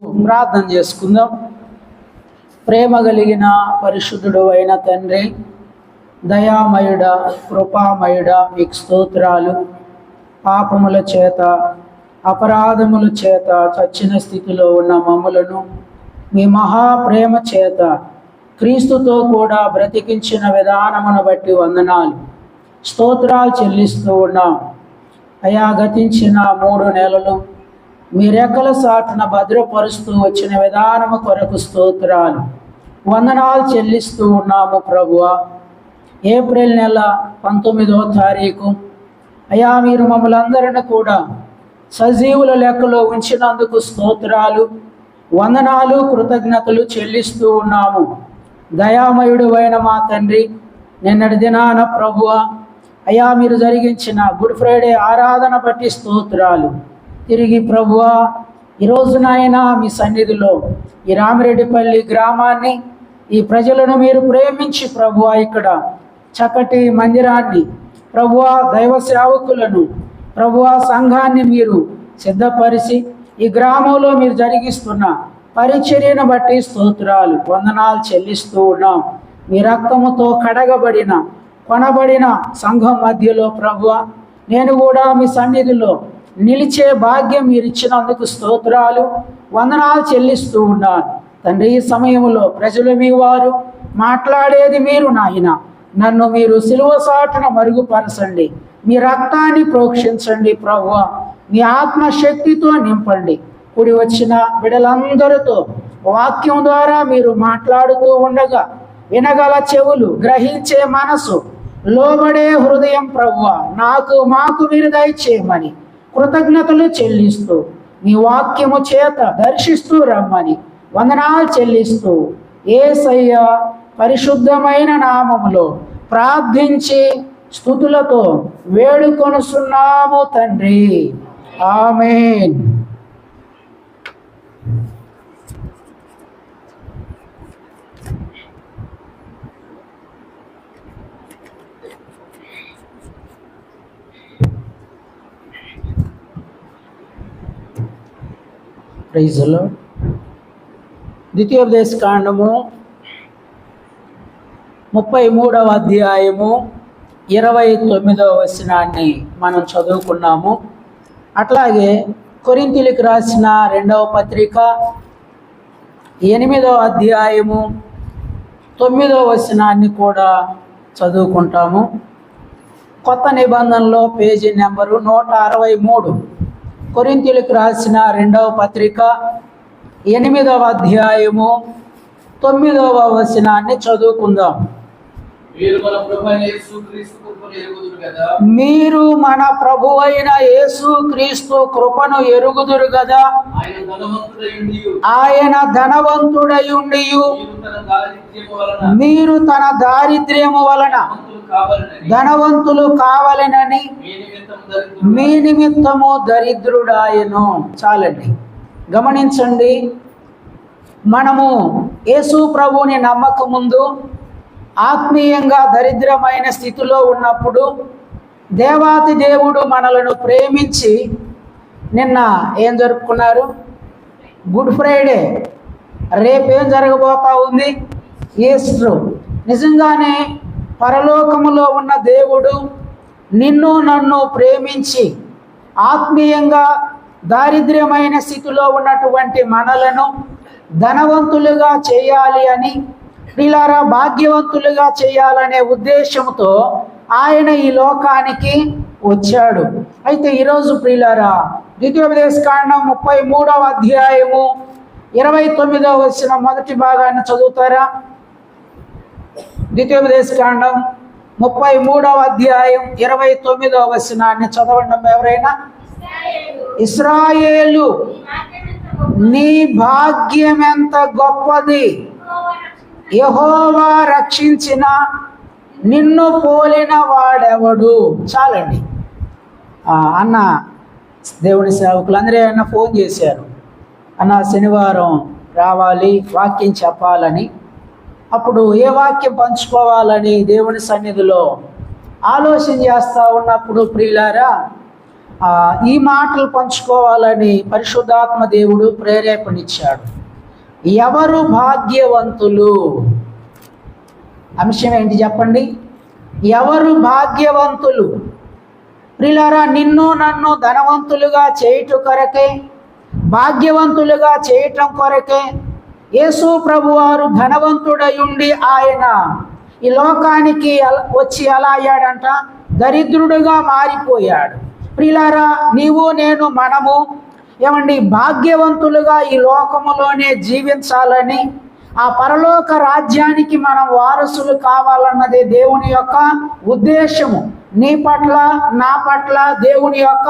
ప్రార్థన చేసుకుందాం. ప్రేమ కలిగిన పరిశుద్ధుడు అయిన తండ్రి, దయామయుడ, కృపామయుడ, మీకు స్తోత్రాలు. పాపముల చేత, అపరాధముల చేత చచ్చిన స్థితిలో ఉన్న మమ్ములను మీ మహాప్రేమ చేత క్రీస్తుతో కూడా బ్రతికించిన విధానమును బట్టి వందనాలు, స్తోత్రాలు చెల్లిస్తూ ఉన్నాం. అయా, గతించిన 3 నెలలు మీ రెక్కల సాటున భద్రపరుస్తూ వచ్చిన విధానము కొరకు స్తోత్రాలు, వందనాలు చెల్లిస్తూ ఉన్నాము ప్రభువా. ఏప్రిల్ నెల 19వ తారీఖు అయా, మీరు మమ్మల్ని అందరిని కూడా సజీవుల లెక్కలో ఉంచినందుకు స్తోత్రాలు, వందనాలు, కృతజ్ఞతలు చెల్లిస్తూ ఉన్నాము. దయామయుడు అయిన మా తండ్రి, నిన్నటి దినాన ప్రభువా అయా, మీరు జరిగించిన గుడ్ ఫ్రైడే ఆరాధన బట్టి స్తోత్రాలు. తిరిగి ప్రభువా ఈరోజునైనా మీ సన్నిధిలో ఈ రామిరెడ్డిపల్లి గ్రామాన్ని, ఈ ప్రజలను మీరు ప్రేమించి ప్రభువా ఇక్కడ చక్కటి మందిరాన్ని ప్రభువా, దైవ సేవకులను ప్రభువా, సంఘాన్ని మీరు సిద్ధపరిచి ఈ గ్రామంలో మీరు జరిగిస్తున్న పరిచర్యను బట్టి స్తోత్రాలు, వందనాలు చెల్లిస్తూ ఉన్నాం. మీ రక్తముతో కడగబడిన కొనబడిన సంఘం మధ్యలో ప్రభువా, నేను కూడా మీ సన్నిధిలో నిలిచే భాగ్యం మీరు ఇచ్చినందుకు స్తోత్రాలు, వందనాలు చెల్లిస్తూ ఉన్నాను తండ్రి. ఈ సమయంలో ప్రజలు మీ వారు, మాట్లాడేది మీరు నాయన. నన్ను మీరు సిలువ సాటున మరుగుపరచండి, మీ రక్తాన్ని ప్రోక్షించండి ప్రభువా, మీ ఆత్మశక్తితో నింపండి. కూడి వచ్చిన బిడ్డలందరితో వాక్యం ద్వారా మీరు మాట్లాడుతూ ఉండగా వినగల చెవులు, గ్రహించే మనసు, లోబడే హృదయం ప్రభువా మాకు మీరు దయచేయమని కృతజ్ఞతలు చెల్లిస్తూ మీ వాక్యము చేత దర్శిస్తూ రమ్మని వందనాలు చెల్లిస్తూ యేసయ్య పరిశుద్ధమైన నామములో ప్రార్థించి స్తుతులతో వేడుకొనుచున్నాము తండ్రి, ఆమేన్. Praise the lord. ద్వితీయోపదేశ కాండము 33వ అధ్యాయము 29వ వచనాన్ని మనం చదువుకున్నాము. అట్లాగే కొరింథీయులకు రాసిన 2వ పత్రిక 8వ అధ్యాయము 9వ వచనాన్ని కూడా చదువుకుంటాము. కొత్త నిబంధనలో పేజీ నెంబరు 163. కొరింథీయులకు రాసిన 2వ పత్రిక 8వ అధ్యాయము 9వ వచనాన్ని చదువుకుందాం. మీరు మన ప్రభువైన యేసుక్రీస్తు కృపను ఎరుగుదురు కదా. ఆయన ధనవంతుడయుండి మీరు తన దారిద్ర్యము వలన ధనవంతులు కావాలనని మీ నిమిత్తము దరిద్రుడాయను. చాలండి, గమనించండి. మనము యేసు ప్రభువుని నమ్మక ముందు ఆత్మీయంగా దరిద్రమైన స్థితిలో ఉన్నప్పుడు దేవాతి దేవుడు మనలను ప్రేమించి నిన్న ఏం జరుపుకున్నారు? Good Friday. రేపేం జరగబోతా ఉంది? ఈస్టర్. నిజంగానే పరలోకములో ఉన్న దేవుడు నిన్ను నన్ను ప్రేమించి ఆత్మీయంగా దారిద్ర్యమైన స్థితిలో ఉన్నటువంటి మనలను ధనవంతులుగా చేయాలి అని, ప్రియులారా భాగ్యవంతులుగా చేయాలనే ఉద్దేశంతో ఆయన ఈ లోకానికి వచ్చాడు. అయితే ఈరోజు ప్రియులారా, ద్వితీయోపదేశ కాండం 33వ అధ్యాయము 29వ వచనం మొదటి భాగాన్ని చదువుతారా? ద్వితీయోపదేశ కాండం 33వ అధ్యాయం 29వ వచనాన్ని చదవండి ఎవరైనా. ఇశ్రాయేలు, నీ భాగ్యం ఎంత గొప్పది, యెహోవా రక్షించిన నిన్ను పోలిన వాడెవడు. చాలండి. అన్న దేవుని సేవకులు అందరూ అన్న ఫోన్ చేశారు, అన్న శనివారం రావాలి, వాక్యం చెప్పాలని. అప్పుడు ఏ వాక్యం పంచుకోవాలని దేవుని సన్నిధిలో ఆలోచన చేస్తూ ఉన్నప్పుడు ప్రియులారా, ఈ మాటలు పంచుకోవాలని పరిశుద్ధాత్మ దేవుడు ప్రేరేపణిచ్చాడు. ఎవరు భాగ్యవంతులు? అంశం ఏంటి చెప్పండి? ఎవరు భాగ్యవంతులు? ప్రియులారా, నిన్ను నన్ను ధనవంతులుగా చేయుట కొరకే, భాగ్యవంతులుగా చేయటం కొరకే యేసు ప్రభువారు ధనవంతుడై ఉండి ఆయన ఈ లోకానికి వచ్చి ఎలా అయ్యాడంట? దరిద్రుడుగా మారిపోయాడు. ప్రియులారా, నీవు నేను మనము ఏమండి భాగ్యవంతులుగా ఈ లోకములోనే జీవించాలని, ఆ పరలోక రాజ్యానికి మనం వారసులు కావాలన్నదే దేవుని యొక్క ఉద్దేశము. నీ పట్ల నా పట్ల దేవుని యొక్క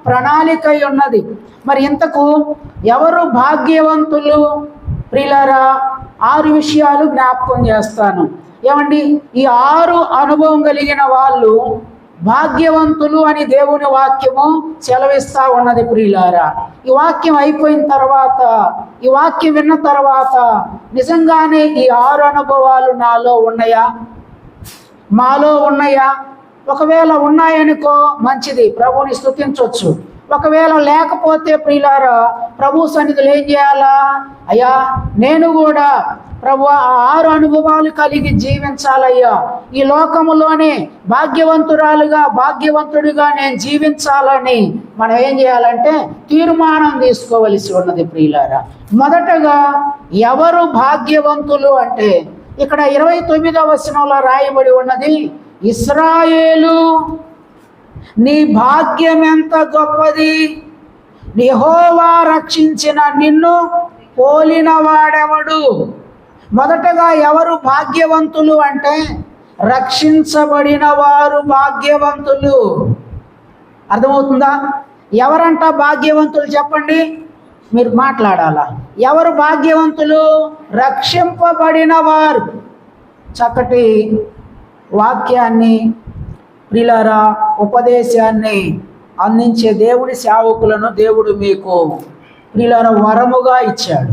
ప్రణాళిక ఉన్నది. మరి ఇంతకు ఎవరు భాగ్యవంతులు? ప్రియులారా, 6 విషయాలు జ్ఞాపకం చేస్తాను. ఏమండి, ఈ 6 అనుభవం కలిగిన వాళ్ళు భాగ్యవంతులు అని దేవుని వాక్యము సెలవిస్తా ఉన్నది. ప్రియులారా, ఈ వాక్యం అయిపోయిన తర్వాత, ఈ వాక్యం విన్న తర్వాత నిజంగానే ఈ 6 అనుభవాలు నాలో ఉన్నాయా, మాలో ఉన్నాయా? ఒకవేళ ఉన్నాయనుకో మంచిది, ప్రభువుని స్తుతించవచ్చు. ఒకవేళ లేకపోతే ప్రియులారా, ప్రభు సన్నిధిలో ఏం చేయాలా? అయ్యా, నేను కూడా ప్రభు 6 అనుభవాలు కలిగి జీవించాలయ్యా, ఈ లోకములోనే భాగ్యవంతురాలుగా భాగ్యవంతుడిగా నేను జీవించాలని మనం ఏం చేయాలంటే తీర్మానం తీసుకోవలసి ఉన్నది. ప్రియులారా, మొదటగా ఎవరు భాగ్యవంతులు అంటే ఇక్కడ 29వ వచనంలో రాయబడి ఉన్నది, ఇశ్రాయేలు నీ భాగ్యం ఎంత గొప్పది, యెహోవా రక్షించిన నిన్ను పోలిన వాడెవడు? మొదటగా ఎవరు భాగ్యవంతులు అంటే రక్షించబడిన వారు భాగ్యవంతులు. అర్థమవుతుందా? ఎవరంట భాగ్యవంతులు చెప్పండి, మీరు మాట్లాడాలా. ఎవరు భాగ్యవంతులు? రక్షింపబడిన వారు. చక్కటి వాక్యాన్ని ప్రియులారా, ఉపదేశాన్ని అందించే దేవుడి సేవకులను దేవుడు మీకు ప్రియులారా వరముగా ఇచ్చాడు.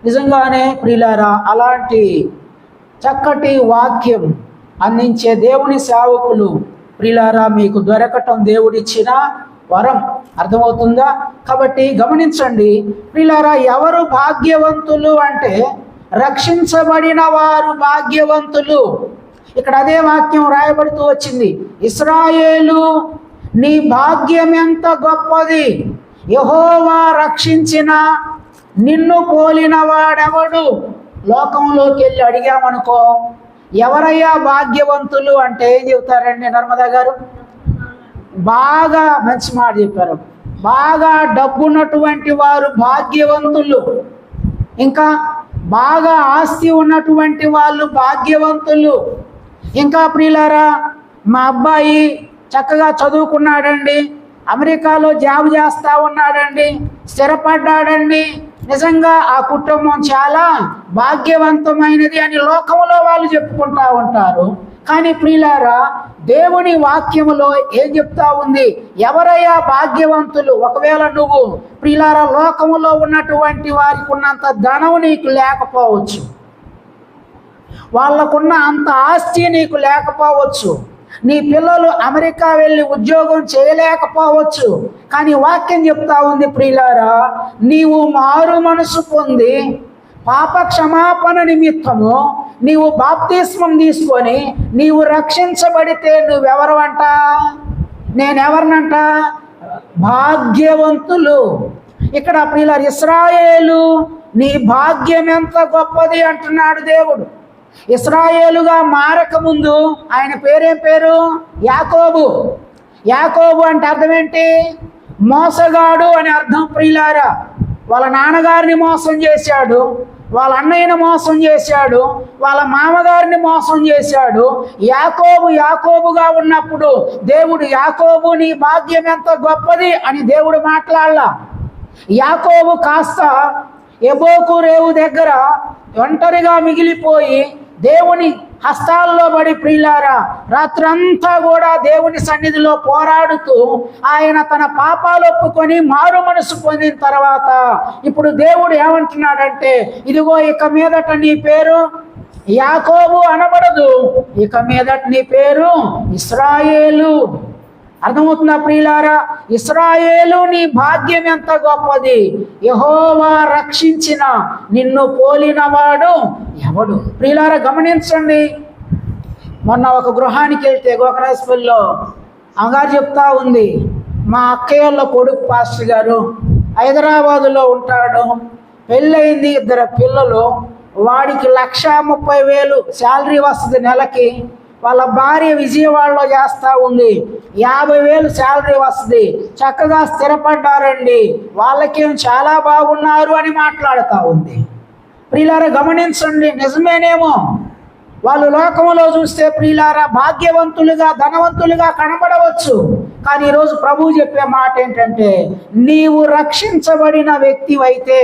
నిజంగానే ప్రియులారా, అలాంటి చక్కటి వాక్యం అందించే దేవుని సేవకులు ప్రియులారా మీకు దొరకటం దేవుడిచ్చిన వరం. అర్థమవుతుందా? కాబట్టి గమనించండి ప్రియులారా, ఎవరు భాగ్యవంతులు అంటే రక్షించబడిన వారు భాగ్యవంతులు. ఇక్కడ అదే వాక్యం రాయబడుతూ వచ్చింది, ఇశ్రాయేలు నీ భాగ్యం ఎంత గొప్పది, యెహోవా రక్షించిన నిన్ను పోలిన వాడెవడు? లోకంలోకి వెళ్ళి అడిగామనుకో, ఎవరయ్యా భాగ్యవంతులు అంటే ఏం చెబుతారండి నర్మదా గారు? బాగా మంచి మాట చెప్పారు, బాగా డబ్బున్నటువంటి వారు భాగ్యవంతులు, ఇంకా బాగా ఆస్తి ఉన్నటువంటి వాళ్ళు భాగ్యవంతులు. ఇంకా ప్రియులారా, మా అబ్బాయి చక్కగా చదువుకున్నాడండి, అమెరికాలో జాబ్ చేస్తా ఉన్నాడండి, స్థిరపడ్డాడండి, నిజంగా ఆ కుటుంబం చాలా భాగ్యవంతమైనది అని లోకంలో వాళ్ళు చెప్పుకుంటా ఉంటారు. కానీ ప్రియులారా, దేవుని వాక్యములో ఏం చెప్తా ఉంది? ఎవరయ్యా భాగ్యవంతులు? ఒకవేళ నువ్వు ప్రియులారా లోకములో ఉన్నటువంటి వారికి ఉన్నంత ధనం నీకు లేకపోవచ్చు, వాళ్ళకున్న అంత ఆస్తి నీకు లేకపోవచ్చు, నీ పిల్లలు అమెరికా వెళ్ళి ఉద్యోగం చేయలేకపోవచ్చు. కానీ వాక్యం చెప్తా ఉంది ప్రియులారా, నీవు మారు మనసు పొంది పాప క్షమాపణ నిమిత్తము నీవు బాప్తిస్మం తీసుకొని నీవు రక్షించబడితే నువ్వెవరు అంట? నేనెవరినంట? భాగ్యవంతులు. ఇక్కడ ప్రియులారా, ఇశ్రాయేలు నీ భాగ్యం ఎంత గొప్పది అంటున్నాడు దేవుడు. ఇశ్రాయేలుగా మారక ముందు ఆయన పేరేం పేరు? యాకోబు. యాకోబు అంటే అర్థం ఏంటి? మోసగాడు అని అర్థం. ప్రియులారా, వాళ్ళ నాన్నగారిని మోసం చేశాడు, వాళ్ళ అన్నయ్యని మోసం చేశాడు, వాళ్ళ మామగారిని మోసం చేశాడు. యాకోబు యాకోబుగా ఉన్నప్పుడు దేవుడు యాకోబు నీ భాగ్యం ఎంత గొప్పది అని దేవుడు మాట్లాడలా. యాకోబు కాస్త ఎబోకు రేవు దగ్గర ఒంటరిగా మిగిలిపోయి దేవుని హస్తాల్లో పడి ప్రియులారా రాత్రంతా కూడా దేవుని సన్నిధిలో పోరాడుతూ ఆయన తన పాపాలు ఒప్పుకొని మారు మనసు పొందిన తర్వాత ఇప్పుడు దేవుడు ఏమంటున్నాడంటే, ఇదిగో ఇక మీదట నీ పేరు యాకోబు అనబడదు, ఇక మీదట నీ పేరు ఇశ్రాయేలు. అర్థమవుతుందా ప్రియులారా? ఇశ్రాయేలు నీ భాగ్యం ఎంత గొప్పది, యెహోవా రక్షించిన నిన్ను పోలినవాడు ఎవడు? ప్రియులారా గమనించండి. మొన్న ఒక గృహానికి వెళ్తే గోకరాజపల్లిలో అమ్మగారు చెప్తా ఉంది, మా అక్కయ్యల కొడుకు పాస్టర్ గారు హైదరాబాదులో ఉంటాడు, పెళ్ళయింది, 2 పిల్లలు, వాడికి 1,30,000 శాలరీ వస్తుంది నెలకి. వాళ్ళ భార్య విజయవాడలో చేస్తూ ఉంది, 50,000 శాలరీ వస్తుంది, చక్కగా స్థిరపడ్డారండి, వాళ్ళకేం చాలా బాగున్నారు అని మాట్లాడుతూ ఉంది. ప్రియులారా గమనించండి, నిజమేనేమో. వాళ్ళు లోకంలో చూస్తే ప్రియులారా భాగ్యవంతులుగా ధనవంతులుగా కనబడవచ్చు, కానీ ఈరోజు ప్రభువు చెప్పే మాట ఏంటంటే, నీవు రక్షించబడిన వ్యక్తివైతే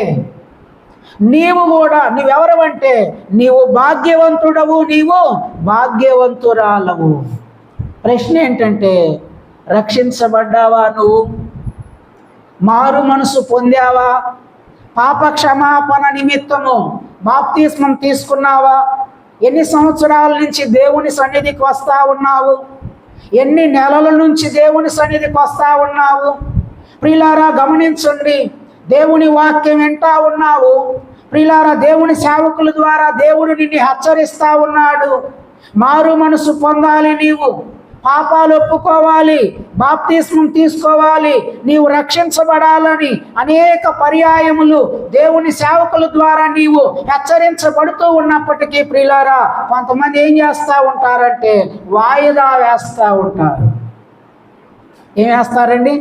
నీవు కూడా, నువ్వెవరవంటే నీవు భాగ్యవంతుడవు, నీవు భాగ్యవంతురాలవు. ప్రశ్న ఏంటంటే, రక్షించబడ్డావా? నువ్వు మారు మనసు పొందావా? పాప క్షమాపణ నిమిత్తము బాప్తిస్మం తీసుకున్నావా? ఎన్ని సంవత్సరాల నుంచి దేవుని సన్నిధికి వస్తా ఉన్నావు? ఎన్ని నెలల నుంచి దేవుని సన్నిధికి వస్తా ఉన్నావు? ప్రియులారా గమనించండి, దేవుని వాక్యం వింటా ఉన్నావు. ప్రియులారా దేవుని సేవకుల ద్వారా దేవుడు నిన్ను హెచ్చరిస్తా ఉన్నాడు. మారు మనసు పొందాలి, నీవు పాపాలు ఒప్పుకోవాలి, బాప్తిస్మం తీసుకోవాలి, నీవు రక్షించబడాలని అనేక పర్యాయములు దేవుని సేవకుల ద్వారా నీవు హెచ్చరించబడుతూ ఉన్నప్పటికీ ప్రియులారా కొంతమంది ఏం చేస్తూ ఉంటారంటే వాయిదా వేస్తూ ఉంటారు. ఏం వేస్తారండి?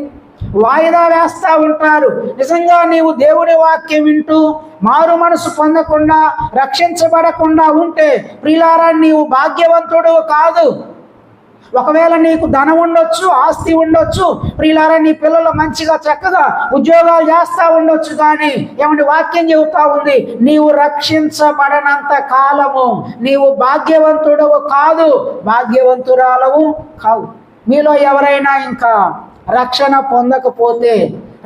వాయిదా వేస్తూ ఉంటారు. నిజంగా నీవు దేవుని వాక్యం వింటూ మారు మనసు పొందకుండా రక్షించబడకుండా ఉంటే ప్రియులారా నీవు భాగ్యవంతుడు కాదు. ఒకవేళ నీకు ధనం ఉండొచ్చు, ఆస్తి ఉండొచ్చు, ప్రియులారా నీ పిల్లలు మంచిగా చక్కగా ఉద్యోగాలు చేస్తూ ఉండొచ్చు, కానీ ఏమంటే వాక్యం చెబుతా ఉంది, నీవు రక్షించబడనంత కాలము నీవు భాగ్యవంతుడవు కాదు, భాగ్యవంతురాలవు కావు. మీలో ఎవరైనా ఇంకా రక్షణ పొందకపోతే,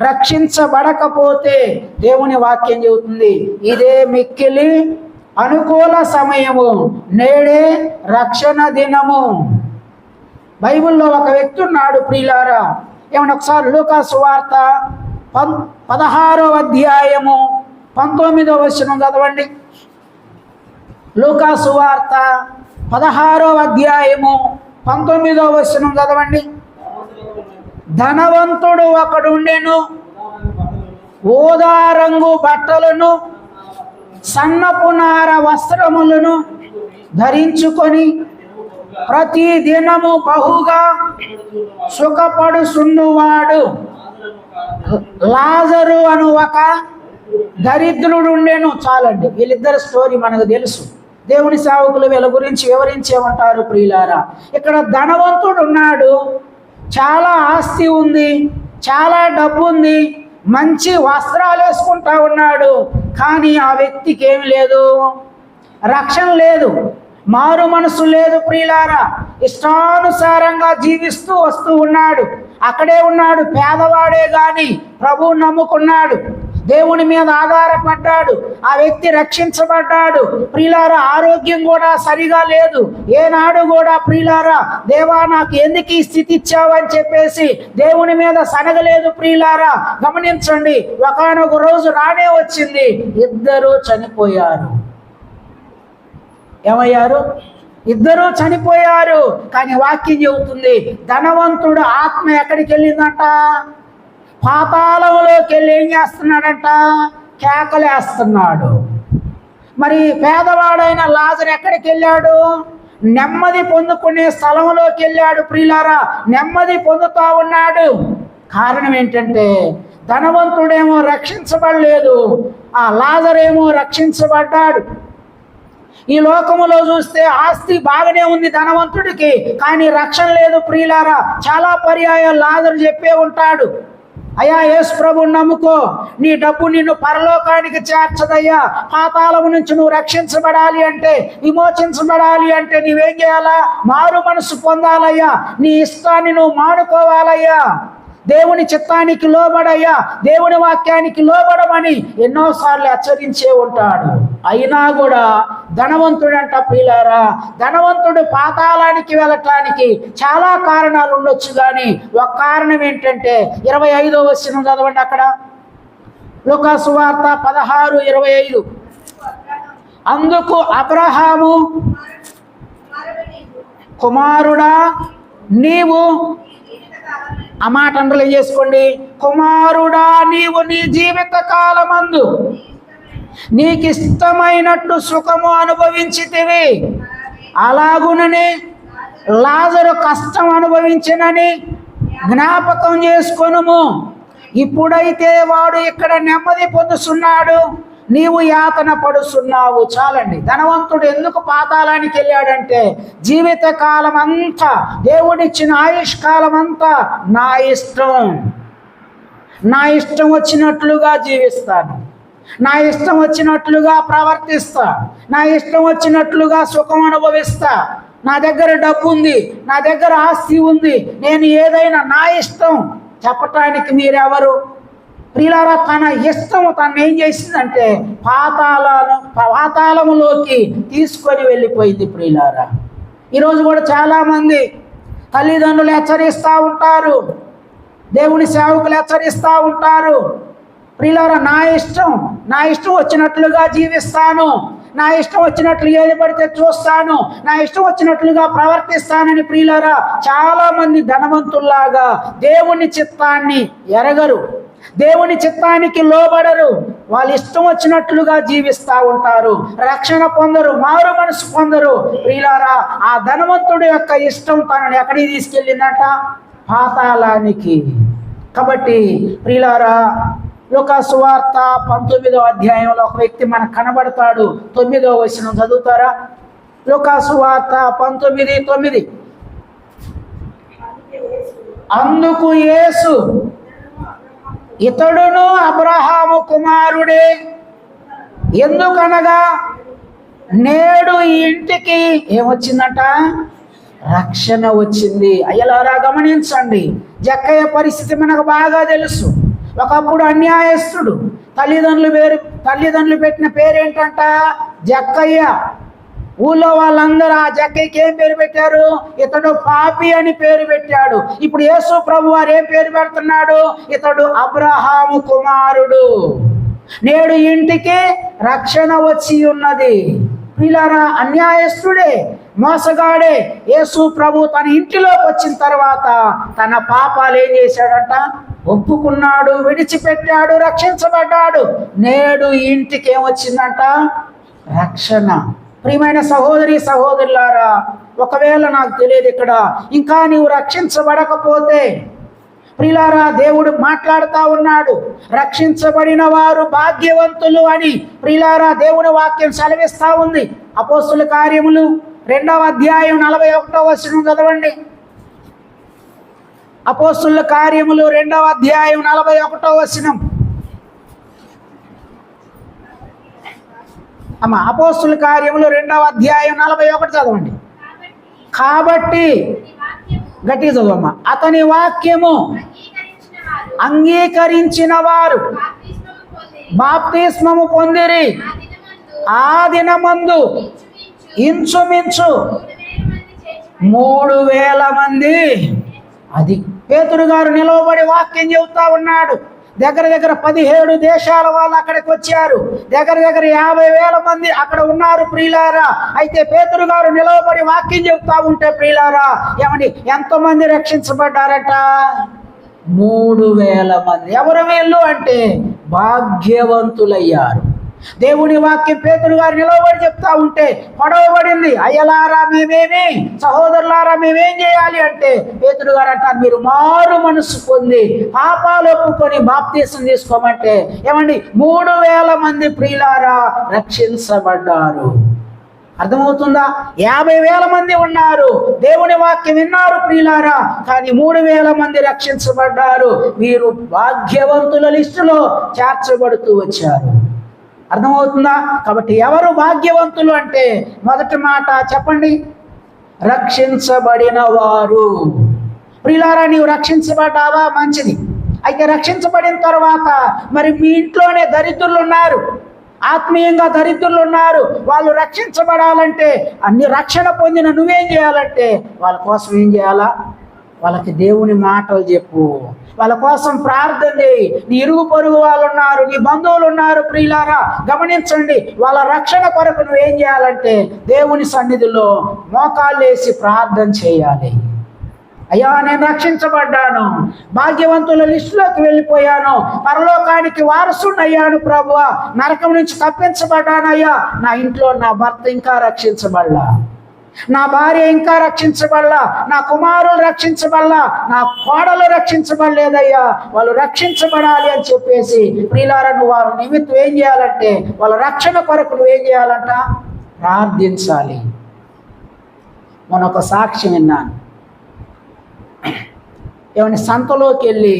రక్షించబడకపోతే దేవుని వాక్యం చెబుతుంది, ఇదే మిక్కిలి అనుకూల సమయము, నేడే రక్షణ దినము. బైబిల్లో ఒక వ్యక్తి ఉన్నాడు ప్రియులారా. ఏమన్నా ఒకసారి లూకా సువార్త 16వ అధ్యాయము 19వ వచనం చదవండి. లూకా సువార్త 16వ అధ్యాయము 19వ వచనం చదవండి. ధనవంతుడు ఒకడుండెను, ఊదా రంగు బట్టలను సన్నపు నార వస్త్రములను ధరించుకొని ప్రతి దినము బహుగా సుఖపడుచున్నవాడు లాజరు అను ఒక దరిద్రుడు ఉండెను. చాలండి, వీళ్ళిద్దరి స్టోరీ మనకు తెలుసు. దేవుని సేవకులు వీళ్ళ గురించి వివరించేమంటారు ప్రియులారా. ఇక్కడ ధనవంతుడు ఉన్నాడు, చాలా ఆస్తి ఉంది, చాలా డబ్బు ఉంది, మంచి వస్త్రాలు వేసుకుంటా ఉన్నాడు, కానీ ఆ వ్యక్తికి ఏమి లేదు, రక్షణ లేదు, మారు మనసు లేదు ప్రియులారా. ఇష్టానుసారంగా జీవిస్తూ వస్తూ ఉన్నాడు. అక్కడే ఉన్నాడు, పేదవాడే గాని ప్రభువు నమ్ముకున్నాడు, దేవుని మీద ఆధారపడ్డాడు. ఆ వ్యక్తి రక్షించబడ్డాడు. ప్రియులారా ఆరోగ్యం కూడా సరిగా లేదు. ఏనాడు కూడా ప్రియులారా దేవా నాకు ఎందుకు ఈ స్థితి ఇచ్చావని చెప్పేసి దేవుని మీద సనగలేదు ప్రియులారా. గమనించండి, ఒకానొక రోజు రానే వచ్చింది, ఇద్దరు చనిపోయారు. ఏమయ్యారు? ఇద్దరు చనిపోయారు. కానీ వాక్యం చెబుతుంది, ధనవంతుడు ఆత్మ ఎక్కడికి వెళ్ళిందంట? పాతాళంలోకి వెళ్ళి ఏం చేస్తున్నాడంట? కేకలేస్తున్నాడు. మరి పేదవాడైన లాజరు ఎక్కడికి వెళ్ళాడు? నెమ్మది పొందుకునే స్థలంలోకి వెళ్ళాడు ప్రియులారా. నెమ్మది పొందుతా ఉన్నాడు. కారణం ఏంటంటే ధనవంతుడేమో రక్షించబడలేదు, ఆ లాజరేమో రక్షించబడ్డాడు. ఈ లోకములో చూస్తే ఆస్తి బాగానే ఉంది ధనవంతుడికి, కానీ రక్షణ లేదు ప్రియులారా. చాలా పర్యాయాలు లాజరు చెప్పే ఉంటాడు, అయ్యా యేసు ప్రభువుని నమ్ముకో, నీ డబ్బు నిన్ను పరలోకానికి చేర్చదయ్యా. పాతాళము నుంచి నువ్వు రక్షించబడాలి అంటే, విమోచించబడాలి అంటే నువ్వేం చేయాలా? మారు మనసు పొందాలయ్యా, నీ ఇష్టాన్ని నువ్వు మానుకోవాలయ్యా. దేవుని చిత్తానికి లోబడయ్యా, దేవుని వాక్యానికి లోబడమని ఎన్నోసార్లు హెచ్చరించే ఉంటాడు. అయినా కూడా ధనవంతుడంట ప్రియులారా, ధనవంతుడు పాతాళానికి వెళ్ళటానికి చాలా కారణాలు ఉండొచ్చు, కానీ ఒక కారణం ఏంటంటే 25వ వచనం చదవండి. అక్కడ లూకా సువార్త 16:25. అందుకు అబ్రహాము, కుమారుడా నీవు, ఆ మాట అండర్లైన్ చేసుకోండి, కుమారుడా నీవు నీ జీవిత కాలమందు నీకిష్టమైనట్టు సుఖము అనుభవించితివి, అలాగునని లాజరు కష్టం అనుభవించినని జ్ఞాపకం చేసుకొనుము. ఇప్పుడైతే వాడు ఇక్కడ నెమ్మది పొందుతున్నాడు, నీవు యాతన పడుతున్నావు. చాలండి. ధనవంతుడు ఎందుకు పాతాళానికి వెళ్ళాడంటే జీవిత కాలం అంతా, దేవుడిచ్చిన ఆయుష్కాలం అంతా నా ఇష్టం వచ్చినట్లుగా జీవిస్తాను, నా ఇష్టం వచ్చినట్లుగా ప్రవర్తిస్తా, నా ఇష్టం వచ్చినట్లుగా సుఖం అనుభవిస్తా, నా దగ్గర డబ్బు ఉంది, నా దగ్గర ఆస్తి ఉంది, నేను ఏదైనా నా ఇష్టం చెప్పటానికి మీరెవరు? ప్రియులారా, తన ఇష్టము తను ఏం చేసిందంటే పాతాళములోకి తీసుకొని వెళ్ళిపోయింది. ప్రియులారా, ఈరోజు కూడా చాలామంది తల్లిదండ్రులు హెచ్చరిస్తూ ఉంటారు, దేవుని సేవకులు హెచ్చరిస్తూ ఉంటారు. ప్రియులారా, నా ఇష్టం వచ్చినట్లుగా జీవిస్తాను, నా ఇష్టం వచ్చినట్లు ఏది పడితే చూస్తాను, నా ఇష్టం వచ్చినట్లుగా ప్రవర్తిస్తానని ప్రియులారా చాలా మంది ధనవంతుల్లాగా దేవుని చిత్తాన్ని ఎరగరు, దేవుని చిత్తానికి లోబడరు, వాళ్ళు ఇష్టం వచ్చినట్లుగా జీవిస్తూ ఉంటారు, రక్షణ పొందరు, మారు మనసు పొందరు. ప్రియులారా, ఆ ధనవంతుడి యొక్క ఇష్టం తనని ఎక్కడికి తీసుకెళ్ళిందట? పాతాళానికి. కాబట్టి ప్రియులారా, లూకా సువార్త 19వ అధ్యాయంలో ఒక వ్యక్తి మనకు కనబడతాడు. 9వ వచనం చదువుతారా? లూకా సువార్త 19:9. అందుకు యేసు, ఇతడును అబ్రహాము కుమారుడే, ఎందుకనగా నేడు ఈ ఇంటికి ఏమొచ్చిందట? రక్షణ వచ్చింది. అయ్యలారా గమనించండి, జక్కయ్య పరిస్థితి మనకు బాగా తెలుసు. ఒకప్పుడు అన్యాయస్తుడు, తల్లిదండ్రులు పెట్టిన పేరేంటంట? జక్కయ్య. ఊళ్ళో వాళ్ళందరూ ఆ జక్కయ్యకి ఏం పేరు పెట్టారు? ఇతడు పాపి అని పేరు పెట్టాడు. ఇప్పుడు యేసు ప్రభు వారు ఏం పేరు పెడుతున్నాడు? ఇతడు అబ్రహాము కుమారుడు, నేడు ఇంటికి రక్షణ వచ్చి ఉన్నది. పిల్లరా, అన్యాయస్తుడే, మోసగాడే యేసు ప్రభు తన ఇంటిలోకి వచ్చిన తర్వాత తన పాపాలు ఏం చేశాడంట? ఒప్పుకున్నాడు, విడిచిపెట్టాడు, రక్షించబడ్డాడు. నేడు ఇంటికి ఏమొచ్చిందంట? రక్షణ. ప్రియమైన సహోదరి సహోదరులారా, ఒకవేళ నాకు తెలియదు ఇక్కడ ఇంకా నీవు రక్షించబడకపోతే, ప్రియులారా దేవుడు మాట్లాడుతూ ఉన్నాడు, రక్షించబడిన వారు భాగ్యవంతులు అని. ప్రియులారా, దేవుని వాక్యం సెలవిస్తూ ఉంది. అపోస్తుల కార్యములు 2వ అధ్యాయం 41వ వచనం చదవండి. అపోస్తుల కార్యములు 2వ అధ్యాయం 41వ వచనం. అమ్మ, అపోస్తుల కార్యములు 2వ అధ్యాయం 41 చదవండి. కాబట్టి గట్టిగా చదవమ్మ. అతని వాక్యము అంగీకరించిన వారు బాప్తిస్మము పొందిరి. ఆ దినమందు ఇంచుమించు 3,000 మంది. అది పేతురు గారు నిలవబడి వాక్యం చెబుతా ఉన్నాడు. దగ్గర 17 దేశాల వాళ్ళు అక్కడికి వచ్చారు. దగ్గర 50,000 మంది అక్కడ ఉన్నారు ప్రియులారా. అయితే పేతురు గారు నిలవబడి వాక్యం చెబుతా ఉంటే ప్రియులారా, ఏమండి ఎంతమంది రక్షించబడ్డారట? 3,000 మంది. ఎవరు వీళ్ళు అంటే భాగ్యవంతులయ్యారు. దేవుని వాక్యం పేతురు గారు నిలవబడి చెప్తా ఉంటే పడవబడింది. అయ్యలారా మేమేమి, సహోదరులారా మేమేం చేయాలి అంటే పేతురు గారు అంటారు, మీరు మారు మనసు పొంది పాపాలు ఒప్పుకొని బాప్తీసం తీసుకోమంటే ఏమండి 3,000 మంది ప్రియులారా రక్షించబడ్డారు. అర్థమవుతుందా? 50,000 మంది ఉన్నారు, దేవుని వాక్యం విన్నారు ప్రియులారా, కానీ 3,000 మంది రక్షించబడ్డారు. వీరు భాగ్యవంతుల లిస్టులో చేర్చబడుతూ వచ్చారు. అర్థమవుతుందా? కాబట్టి ఎవరు భాగ్యవంతులు అంటే మొదటి మాట చెప్పండి, రక్షించబడిన వారు. ప్రియులారా, నీవు రక్షించబడ్డావా? మంచిది. అయితే రక్షించబడిన తర్వాత మరి మీ ఇంట్లోనే దరిద్రులు ఉన్నారు, ఆత్మీయంగా దరిద్రులు ఉన్నారు. వాళ్ళు రక్షించబడాలంటే, అన్ని రక్షణ పొందిన నువ్వేం చేయాలంటే వాళ్ళ కోసం ఏం చేయాలా? వాళ్ళకి దేవుని మాటలు చెప్పు, వాళ్ళ కోసం ప్రార్థన చేయి. నీ ఇరుగు పొరుగు వాళ్ళు ఉన్నారు, నీ బంధువులు ఉన్నారు. ప్రియులారా, గమనించండి, వాళ్ళ రక్షణ కొరకు నువ్వేం చేయాలంటే దేవుని సన్నిధిలో మోకాళ్ళు వేసి ప్రార్థన చేయాలి. అయ్యా, నేను రక్షించబడ్డాను, భాగ్యవంతుల లిస్టులోకి వెళ్ళిపోయాను, పరలోకానికి వారసుడయ్యాను ప్రభువా, నరకం నుంచి తప్పించబడ్డానయ్యా. నా ఇంట్లో నా భర్త ఇంకా రక్షించబడలా, నా భార్య ఇంకా రక్షించబడలా, నా కుమారులు రక్షించబడలా, నా కోడలు రక్షించబడలేదయ్యా, వాళ్ళు రక్షించబడాలి అని చెప్పేసి ప్రియులారా, నువ్వు వారి నిమిత్తం ఏం చేయాలంటే వాళ్ళ రక్షణ కొరకు నువ్వేం చేయాలంట? ప్రార్థించాలి. మొన్న ఒక సాక్ష్యం విన్నాను. ఏమని, సంతలోకి వెళ్ళి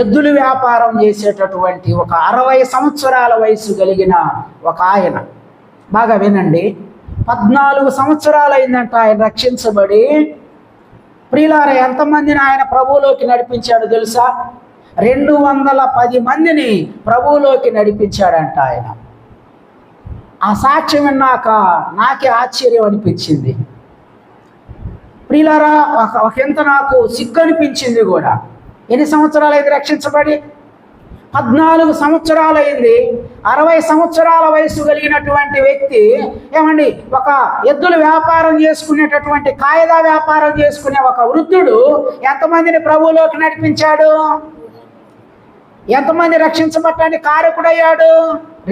ఎద్దులు వ్యాపారం చేసేటటువంటి ఒక 60 సంవత్సరాల వయసు కలిగిన ఒక ఆయన, బాగా వినండి, 14 సంవత్సరాలు అయిందంట ఆయన రక్షించబడి. ప్రియులారా, ఎంతమందిని ఆయన ప్రభువులోకి నడిపించాడు తెలుసా? 210 మందిని ప్రభువులోకి నడిపించాడంట ఆయన. ఆ సాక్ష్యం విన్నాక నాకే ఆశ్చర్యం అనిపించింది. ప్రియులారా, ఒకంత నాకు సిగ్గు అనిపించింది కూడా. ఎన్ని సంవత్సరాలు అయింది రక్షించబడి? 14 సంవత్సరాలు అయింది. 60 సంవత్సరాల వయసు కలిగినటువంటి వ్యక్తి ఏమండి, ఒక ఎద్దుల వ్యాపారం చేసుకునేటటువంటి, కాయదా వ్యాపారం చేసుకునే ఒక వృద్ధుడు ఎంతమందిని ప్రభువులోకి నడిపించాడు? ఎంతమంది రక్షించబడటానికి కారకుడయ్యాడు?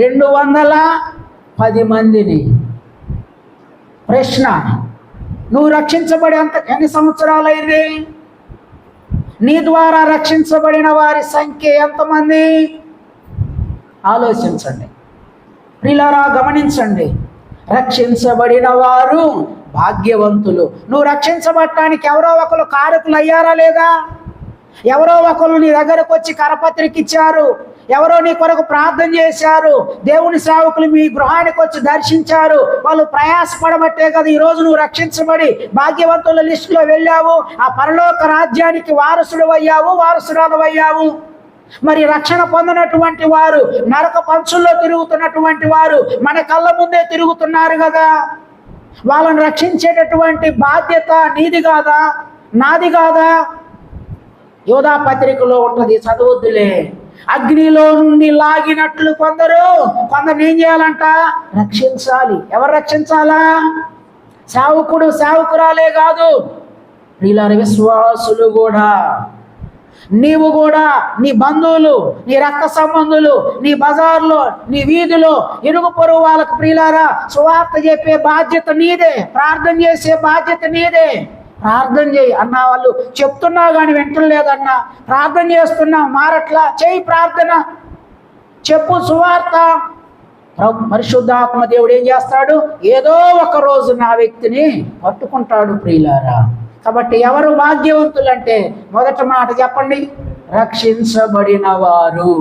210 మందిని. ప్రశ్న, నువ్వు రక్షించబడి ఎన్ని సంవత్సరాలు అయింది? నీ ద్వారా రక్షించబడిన వారి సంఖ్య ఎంతమంది? ఆలోచించండి. ప్రియులారా, గమనించండి, రక్షించబడిన వారు భాగ్యవంతులు. నువ్వు రక్షించబడటానికి ఎవరో ఒకరు కారకులు అయ్యారా లేదా? ఎవరో ఒకరు నీ దగ్గరకు వచ్చి కరపత్రిక ఇచ్చారు, ఎవరో నీ కొరకు ప్రార్థన చేశారు, దేవుని సేవకులు మీ గృహానికి వచ్చి దర్శించారు. వాళ్ళు ప్రయాసపడబట్టే కదా ఈరోజు నువ్వు రక్షించబడి భాగ్యవంతుల లిస్టులో వెళ్ళావు, ఆ పరలోక రాజ్యానికి వారసుడు అయ్యావు, వారసురాలు అయ్యావు. మరి రక్షణ పొందినటువంటి వారు, నరక పంచుల్లో తిరుగుతున్నటువంటి వారు మన కళ్ళ ముందే తిరుగుతున్నారు కదా. వాళ్ళని రక్షించేటటువంటి బాధ్యత నీది కాదా? నాది కాదా? యోధా పత్రికలో ఉంటుంది, చదవద్దులే. అగ్నిలో నుండి లాగినట్లు కొందరు ఏం చేయాలంట? రక్షించాలి. ఎవరు రక్షించాలా? సేవకుడు, సేవకురాలే కాదు, ప్రియులారా, విశ్వాసులు కూడా. నీవు కూడా, నీ బంధువులు, నీ రక్త సంబంధులు, నీ బజార్లో, నీ వీధిలో ఇరుగు పొరుగు వాళ్ళకు ప్రియులారా సువార్త చెప్పే బాధ్యత నీదే, ప్రార్థన చేసే బాధ్యత నీదే. ప్రార్థన చేయి అన్నా, వాళ్ళు చెప్తున్నా కానీ వింటలేదన్నా, ప్రార్థన చేస్తున్నా మారట్లా, చేయి ప్రార్థన, చెప్పు సువార్త. పరిశుద్ధాత్మ దేవుడు ఏం చేస్తాడు? ఏదో ఒక రోజు నా వ్యక్తిని పట్టుకుంటాడు ప్రియులారా. కాబట్టి ఎవరు భాగ్యవంతులు అంటే మొదటి మాట చెప్పండి, రక్షించబడిన వారు.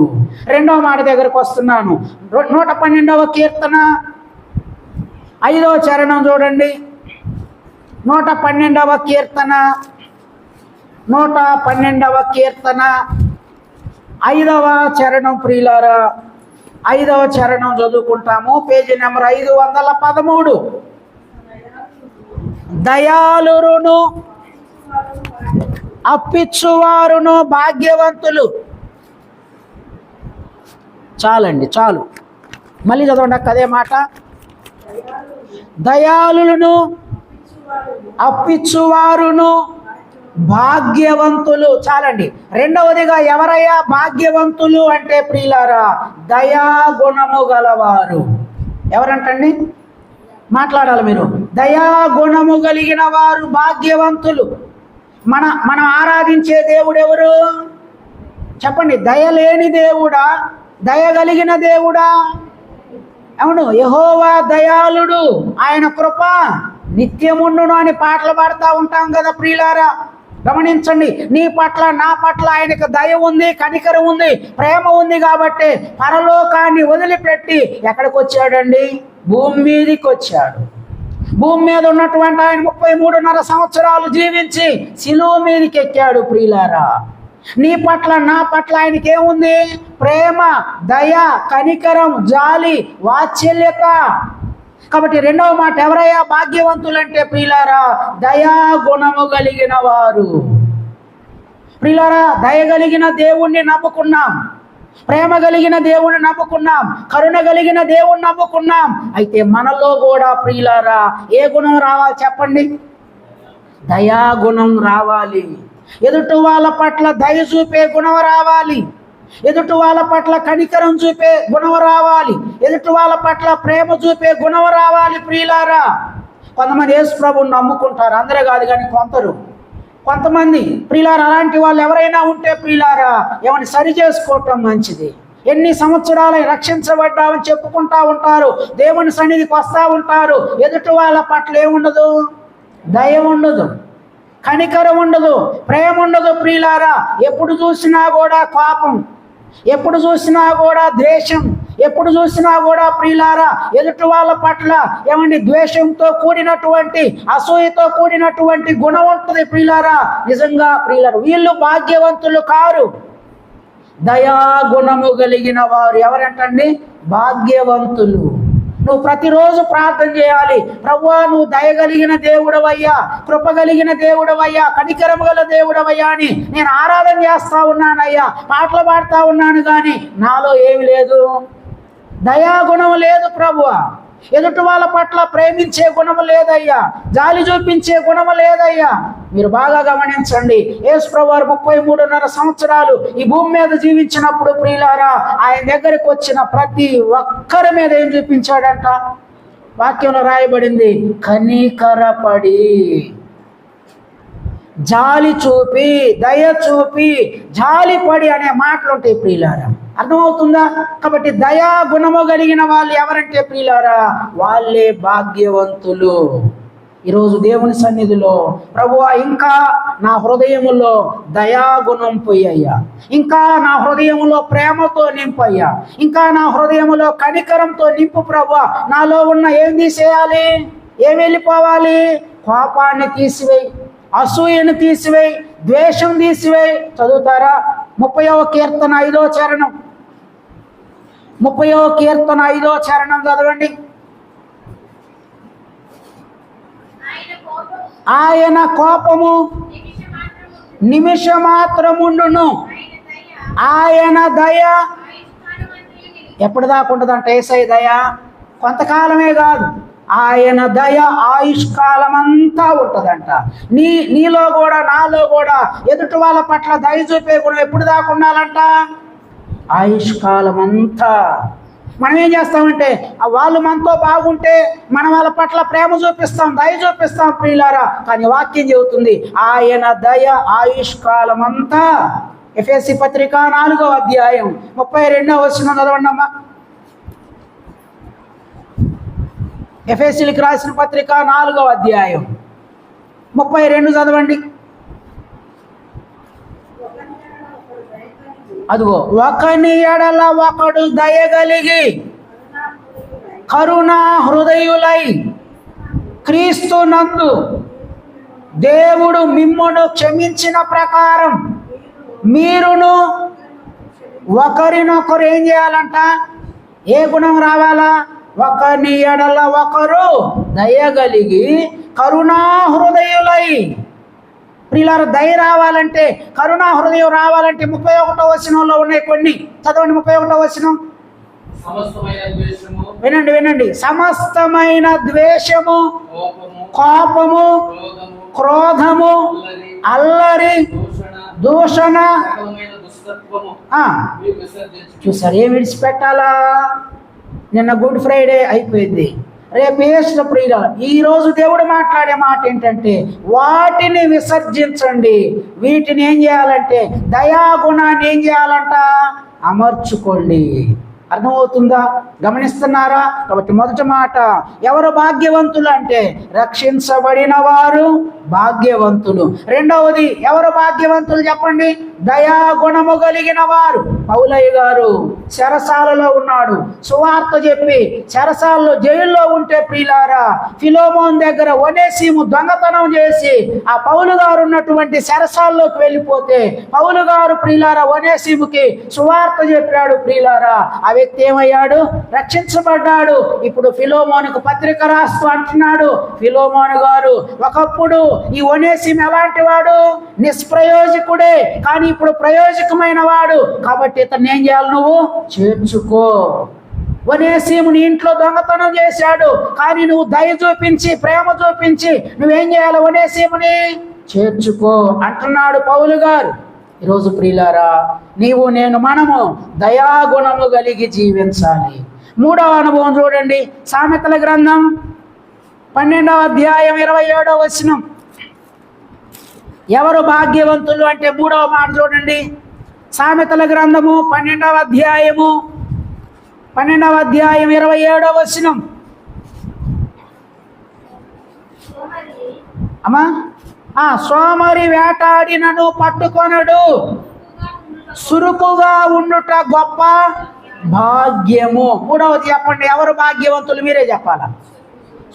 రెండవ మాట దగ్గరకు వస్తున్నాను. 112వ కీర్తన 5వ చరణం చూడండి. 112వ కీర్తన 5వ చరణం ప్రియులారా, 5వ చరణం చదువుకుంటాము. Page number 513. దయాళురును అప్పిచ్చువారును భాగ్యవంతులు. చాలండి, చాలు. మళ్ళీ చదవండి అదే మాట. దయాళులను అప్పిచ్చువారును భాగ్యవంతులు. చాలండి. రెండవదిగా ఎవరయ్యా భాగ్యవంతులు అంటే ప్రియులారా, దయాగుణము గలవారు. ఎవరంటండి? మాట్లాడాలి మీరు. దయాగుణము కలిగిన వారు భాగ్యవంతులు. మనం ఆరాధించే దేవుడు ఎవరు చెప్పండి? దయలేని దేవుడా, దయగలిగిన దేవుడా? అవును, యెహోవా దయాళుడు, ఆయన కృప నిత్యముండును అని పాటలు పాడుతూ ఉంటాం కదా ప్రియులారా. గమనించండి, నీ పట్ల నా పట్ల ఆయనకు దయ ఉంది, కనికరం ఉంది, ప్రేమ ఉంది. కాబట్టి పరలోకాన్ని వదిలిపెట్టి ఎక్కడికి వచ్చాడండి? భూమి మీదకి వచ్చాడు. భూమి మీద ఉన్నటువంటి ఆయన 33.5 సంవత్సరాలు జీవించి శిలువ మీదకి ఎక్కాడు ప్రియులారా. నీ పట్ల నా పట్ల ఆయనకి ఏముంది? ప్రేమ, దయ, కనికరం, జాలి, వాత్సల్యత. కాబట్టి రెండవ మాట, ఎవరయ్యా భాగ్యవంతులంటే ప్రియులారా, దయా గుణము కలిగిన వారు. ప్రియులారా, దయ కలిగిన దేవుణ్ణి నమ్ముకున్నాం, ప్రేమ కలిగిన దేవుణ్ణి నమ్ముకున్నాం, కరుణ కలిగిన దేవుణ్ణి నమ్ముకున్నాం. అయితే మనలో కూడా ప్రియులారా ఏ గుణం రావాలి చెప్పండి? దయాగుణం రావాలి. ఎదుటి వాళ్ళ పట్ల దయ చూపే గుణం రావాలి. ఎదుటి వాళ్ళ పట్ల కనికరం చూపే గుణం రావాలి. ఎదుటి వాళ్ళ పట్ల ప్రేమ చూపే గుణం రావాలి ప్రియులారా. కొంతమంది యేసు ప్రభువుని నమ్ముకుంటారు, అందరూ కాదు కానీ కొంతమంది ప్రియులారా. అలాంటి వాళ్ళు ఎవరైనా ఉంటే ప్రియులారా ఏమని సరి చేసుకోవటం మంచిది. ఎన్ని సంవత్సరాలు రక్షించబడ్డామని చెప్పుకుంటా ఉంటారు, దేవుని సన్నిధికి వస్తూ ఉంటారు. ఎదుటి వాళ్ళ పట్ల ఏముండదు? దయ ఉండదు, కనికరం ఉండదు, ప్రేమ ఉండదు ప్రియులారా. ఎప్పుడు చూసినా కూడా కోపం, ఎప్పుడు చూసినా కూడా ద్వేషం, ఎప్పుడు చూసినా కూడా ప్రియులారా ఎదుటి వాళ్ళ పట్ల ఏమండి ద్వేషంతో కూడినటువంటి, అసూయతో కూడినటువంటి గుణం ఉంటుంది ప్రియులారా. నిజంగా ప్రియులారా వీళ్ళు భాగ్యవంతులు కారు. దయాగుణము కలిగిన వారు ఎవరంటండి? భాగ్యవంతులు. నువ్వు ప్రతిరోజు ప్రార్థన చేయాలి, ప్రభువా నువ్వు దయగలిగిన దేవుడవయ్యా, కృప కలిగిన దేవుడవయ్యా, కనికరము గల దేవుడవయ్యా అని నేను ఆరాధన చేస్తా ఉన్నానయ్యా, పాటలు పాడుతూ ఉన్నాను, కానీ నాలో ఏమి లేదు? దయాగుణం లేదు ప్రభువా. ఎదుటి వాళ్ళ పట్ల ప్రేమించే గుణము లేదయ్యా, జాలి చూపించే గుణము లేదయ్యా. మీరు బాగా గమనించండి, యేసు ప్రభువారు 33.5 సంవత్సరాలు ఈ భూమి మీద జీవించినప్పుడు ప్రియులారా ఆయన దగ్గరికి వచ్చిన ప్రతి ఒక్కరి మీద ఏం చూపించాడంట? వాక్యంలో రాయబడింది, కనికరపడి, జాలి చూపి, దయ చూపి, జాలిపడి అనే మాటలు ఉంటాయి ప్రియులారా. అర్థమవుతుందా? కాబట్టి దయా గుణము కలిగిన వాళ్ళు ఎవరంటే ప్రియులారా వాళ్ళే భాగ్యవంతులు. ఈరోజు దేవుని సన్నిధిలో ప్రభువా ఇంకా నా హృదయములో దయాగుణం పోయ్యా, ఇంకా నా హృదయములో ప్రేమతో నింపయ్యా, ఇంకా నా హృదయములో కనికరంతో నింపు ప్రభువా. నాలో ఉన్న ఏం తీసేయాలి? ఏం వెళ్ళిపోవాలి? కోపాన్ని తీసివేయి, అసూయను తీసివేయి, ద్వేషం తీసివేయి. చదువుతారా? 30వ కీర్తన 5వ చరణం, 30వ కీర్తన 5వ చరణం చదవండి. ఆయన కోపము నిమిషమాత్రముండును, ఆయన దయ ఎప్పటిదాకా ఉంటుందంట? యేసయ్య దయ కొంతకాలమే కాదు, ఆయన దయ ఆయుష్కాలం అంతా ఉంటుందంట. నీలో కూడా నాలో కూడా ఎదుటి వాళ్ళ పట్ల దయ చూపే గుణం ఎప్పుడు దాకా ఉండాలంట? ఆయుష్కాలం అంతా. మనం ఏం చేస్తామంటే వాళ్ళు మనతో బాగుంటే మనం వాళ్ళ పట్ల ప్రేమ చూపిస్తాం, దయ చూపిస్తాం ప్రియులారా. కానీ వాక్యం చెబుతుంది ఆయన దయ ఆయుష్కాలం అంతా. ఎఫెసీ పత్రిక 4వ అధ్యాయం 32వ వచనం చదవండి అమ్మా. ఎఫెసీలకు రాసిన పత్రిక 4వ అధ్యాయం 32 చదవండి. అదిగో, ఒకని ఎడల ఒకడు దయగలిగి కరుణా హృదయులై క్రీస్తు నందు దేవుడు మిమ్మును క్షమించిన ప్రకారం మీరును ఒకరినొకరు ఏం చేయాలంట? ఏ గుణం రావాలా? ఒకని ఎడల ఒకరు దయగలిగి కరుణా హృదయులై. ప్రియులారా దయ రావాలంటే, కరుణా హృదయం రావాలంటే 31వ వచనంలో ఉన్నాయి కొన్ని. చదవండి 31వ వచనం. వినండి. సమస్తమైన ద్వేషము, కోపము, క్రోధము, అల్లరి, దూషణ. చూసారు ఏం విడిచిపెట్టాలా? నిన్న గుడ్ ఫ్రైడే అయిపోయింది, రేపు ఈస్టర్ ప్రియులారా. ఈరోజు దేవుడు మాట్లాడే మాట ఏంటంటే వాటిని విసర్జించండి. వీటిని ఏం చేయాలంటే దయాగుణాన్ని ఏం చేయాలంట? అమర్చుకోండి. అర్థమవుతుందా? గమనిస్తున్నారా? కాబట్టి మొదటి మాట, ఎవరు భాగ్యవంతులు అంటే రక్షించబడిన వారు భాగ్యవంతులు. రెండవది, ఎవరు భాగ్యవంతులు చెప్పండి? దయాగుణము కలిగిన వారు. పౌలయ్య గారు చెరసాలలో ఉన్నాడు, సువార్త చెప్పి చెరసాలలో జైల్లో ఉంటే ప్రియులారా, ఫిలోమోన్ దగ్గర ఒనేసిము దొంగతనం చేసి ఆ పౌలు గారు ఉన్నటువంటి చెరసాల్లోకి వెళ్ళిపోతే పౌలు గారు ప్రియులారా ఒనేసిముకి సువార్త చెప్పాడు. ప్రియులారా, ఆ వ్యక్తి ఏమయ్యాడు? రక్షించబడ్డాడు. ఇప్పుడు ఫిలోమోనుకు పత్రిక రాస్తూ అంటున్నాడు, ఫిలోమోను గారు ఒకప్పుడు ఈ ఒనేసిము ఎలాంటి వాడు? నిష్ప్రయోజకుడే, కానీ ఇప్పుడు ప్రయోజకమైన వాడు. కాబట్టి ఇతన్ని ఏం చేయాలి? నువ్వు చేర్చుకో. ఒనేసిము నీ ఇంట్లో దొంగతనం చేశాడు, కానీ నువ్వు దయ చూపించి ప్రేమ చూపించి నువ్వేం చేయాలి? ఒనేసిముని చేర్చుకో అంటున్నాడు పౌలు గారు. ఈరోజు ప్రియులారా, నీవు నేను మనము దయాగుణము కలిగి జీవించాలి. మూడవ అనుభవం చూడండి, సామెతల గ్రంథం 12వ అధ్యాయం 27వ వచనం. ఎవరు భాగ్యవంతులు అంటే మూడవ మాట చూడండి, సామెతల గ్రంథము 12వ అధ్యాయం 27వ వచనం. అమ్మా, సోమరి వేటాడినను పట్టుకొనడు, సురుకుగా ఉండుట గొప్ప భాగ్యము. మూడవది చెప్పండి, ఎవరు భాగ్యవంతులు? మీరే చెప్పాలా.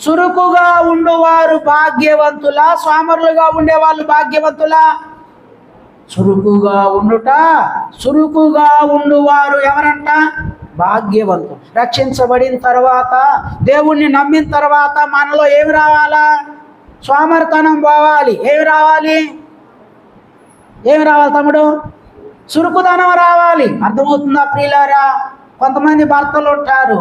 చురుకుగా ఉండువారు భాగ్యవంతులా, సోమరులుగా ఉండేవాళ్ళు భాగ్యవంతులా? చురుకుగా ఉండుట, చురుకుగా ఉండువారు ఎవరంట? భాగ్యవంతులు. రక్షించబడిన తర్వాత, దేవుణ్ణి నమ్మిన తర్వాత మనలో ఏమి రావాలా? సోమరితనం పోవాలి. ఏమి రావాలి? ఏమి రావాలి తమ్ముడు? చురుకుదనం రావాలి. అర్థమవుతుందా ప్రియులారా? కొంతమంది భర్తలు ఉంటారు,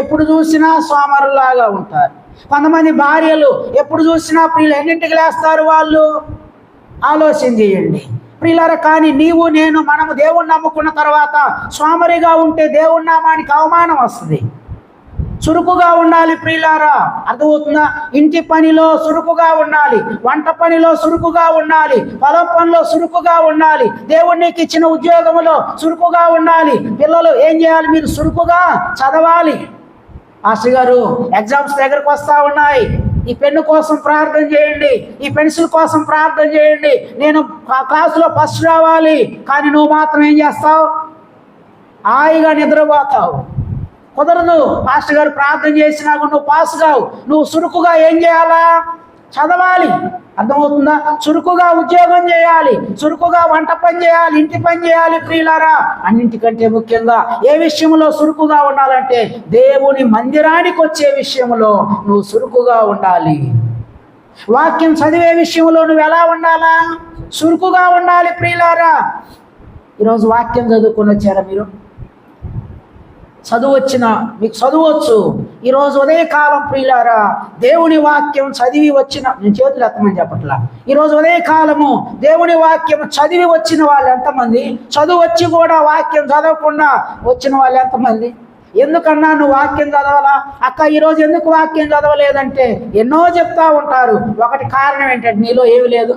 ఎప్పుడు చూసినా సోమరులాగా ఉంటారు. కొంతమంది భార్యలు ఎప్పుడు చూసినా ప్రియులు ఎన్నింటికి లేస్తారు వాళ్ళు? ఆలోచన చేయండి ప్రియులారా. కానీ నీవు నేను మనము దేవుణ్ణి నమ్ముకున్న తర్వాత సోమరిగా ఉంటే దేవుని నామానికి అవమానం వస్తుంది. చురుకుగా ఉండాలి ప్రియులారా. అర్థమవుతుందా? ఇంటి పనిలో చురుకుగా ఉండాలి, వంట పనిలో చురుకుగా ఉండాలి, పొలం పనిలో చురుకుగా ఉండాలి, దేవునికి ఇచ్చిన ఉద్యోగంలో చురుకుగా ఉండాలి. పిల్లలు ఏం చేయాలి? మీరు చురుకుగా చదవాలి. మాస్టర్ గారు ఎగ్జామ్స్ దగ్గరకు వస్తూ ఉన్నాయి, ఈ పెన్ను కోసం ప్రార్థన చేయండి, ఈ పెన్సిల్ కోసం ప్రార్థన చేయండి, నేను క్లాసులో ఫస్ట్ రావాలి. కానీ నువ్వు మాత్రం ఏం చేస్తావు? హాయిగా నిద్రపోతావు. కుదరదు. మాస్టర్ గారు ప్రార్థన చేసినా నువ్వు పాస్ కావు. నువ్వు చురుకుగా ఏం చేయాలా? చదవాలి. అర్థమవుతుందా? చురుకుగా ఉద్యోగం చేయాలి, చురుకుగా వంట పని చేయాలి, ఇంటి పని చేయాలి. ప్రియులారా, అన్నింటికంటే ముఖ్యంగా ఏ విషయంలో చురుకుగా ఉండాలంటే దేవుని మందిరానికి వచ్చే విషయంలో నువ్వు చురుకుగా ఉండాలి. వాక్యం చదివే విషయంలో నువ్వు ఎలా ఉండాలా? చురుకుగా ఉండాలి. ప్రియులారా, ఈరోజు వాక్యం చదువుకొని వచ్చారా? మీరు చదువు వచ్చిన మీకు చదువచ్చు. ఈరోజు ఉదయకాలం ప్రియులారా, దేవుని వాక్యం చదివి వచ్చిన, నేను చేతులు ఎత్తమని చెప్పట్లా, ఈరోజు ఉదయకాలము దేవుని వాక్యం చదివి వచ్చిన వాళ్ళు ఎంతమంది? చదువు వచ్చి కూడా వాక్యం చదవకుండా వచ్చిన వాళ్ళు ఎంతమంది? ఎందుకన్నా నువ్వు వాక్యం చదవాలా? అక్క ఈరోజు ఎందుకు వాక్యం చదవలేదంటే ఎన్నో చెప్తా ఉంటారు. ఒకటి కారణం ఏంటంటే నీలో ఏమి లేదు,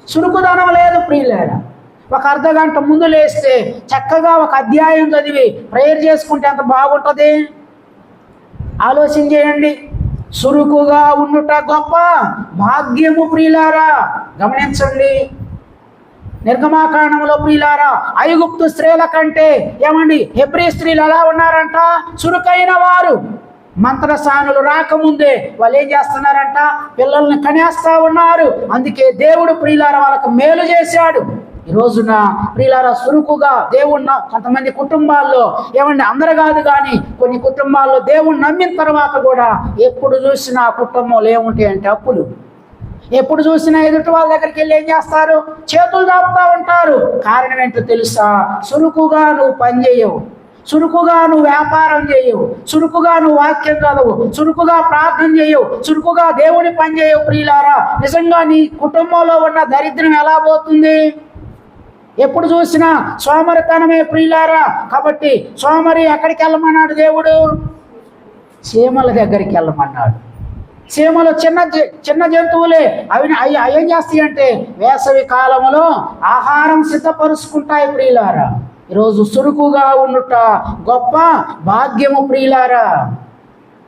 చురుకుదనం లేదు. ప్రియులారా, ఒక అర్ధగంట ముందు లేస్తే చక్కగా ఒక అధ్యాయం చదివి ప్రేయర్ చేసుకుంటే ఎంత బాగుంటుంది. ఆలోచన చేయండి. చురుకుగా ఉండుట గొప్ప భాగ్యము. ప్రియులారా, గమనించండి. నిర్గమాకాండంలో ప్రియులారా, ఐగుప్తు స్త్రీల కంటే ఏమండి హెబ్రీ స్త్రీలు ఎలా ఉన్నారంట? చురుకైన వారు. మంత్రసానులు రాకముందే వాళ్ళు ఏం చేస్తున్నారంట? పిల్లల్ని కనేస్తా ఉన్నారు. అందుకే దేవుడు ప్రియులారా వాళ్ళకు మేలు చేశాడు. ఈ రోజున ప్రియులారా, చురుకుగా దేవుణ్ణ కొంతమంది కుటుంబాల్లో ఏమండి, అందరు కాదు కానీ కొన్ని కుటుంబాల్లో దేవుణ్ణి నమ్మిన తర్వాత కూడా ఎప్పుడు చూసినా కుటుంబంలో ఏముంటాయంటే అప్పులు. ఎప్పుడు చూసినా ఎదుటి వాళ్ళ దగ్గరికి వెళ్ళి ఏం చేస్తారు? చేతులు దాపుతా ఉంటారు. కారణం ఏంటో తెలుసా? చురుకుగా నువ్వు పని చేయవు, చురుకుగా నువ్వు వ్యాపారం చేయవు, చురుకుగా నువ్వు వాక్యం చదవు, చురుకుగా ప్రార్థన చేయవు, చురుకుగా దేవుని పని చేయవు. ప్రియులారా, నిజంగా నీ కుటుంబంలో ఉన్న దరిద్రం ఎలా పోతుంది? ఎప్పుడు చూసినా సోమరితనమే ప్రియులారా. కాబట్టి సోమరి ఎక్కడికి వెళ్ళమన్నాడు దేవుడు? చీమల దగ్గరికి వెళ్ళమన్నాడు. చీమలు చిన్న జంతువులే. అవి ఏం చేస్తాయి అంటే వేసవి కాలంలో ఆహారం సిద్ధపరుచుకుంటాయి. ప్రియులారా, ఈరోజు చురుకుగా ఉండుట గొప్ప భాగ్యము ప్రియులారా.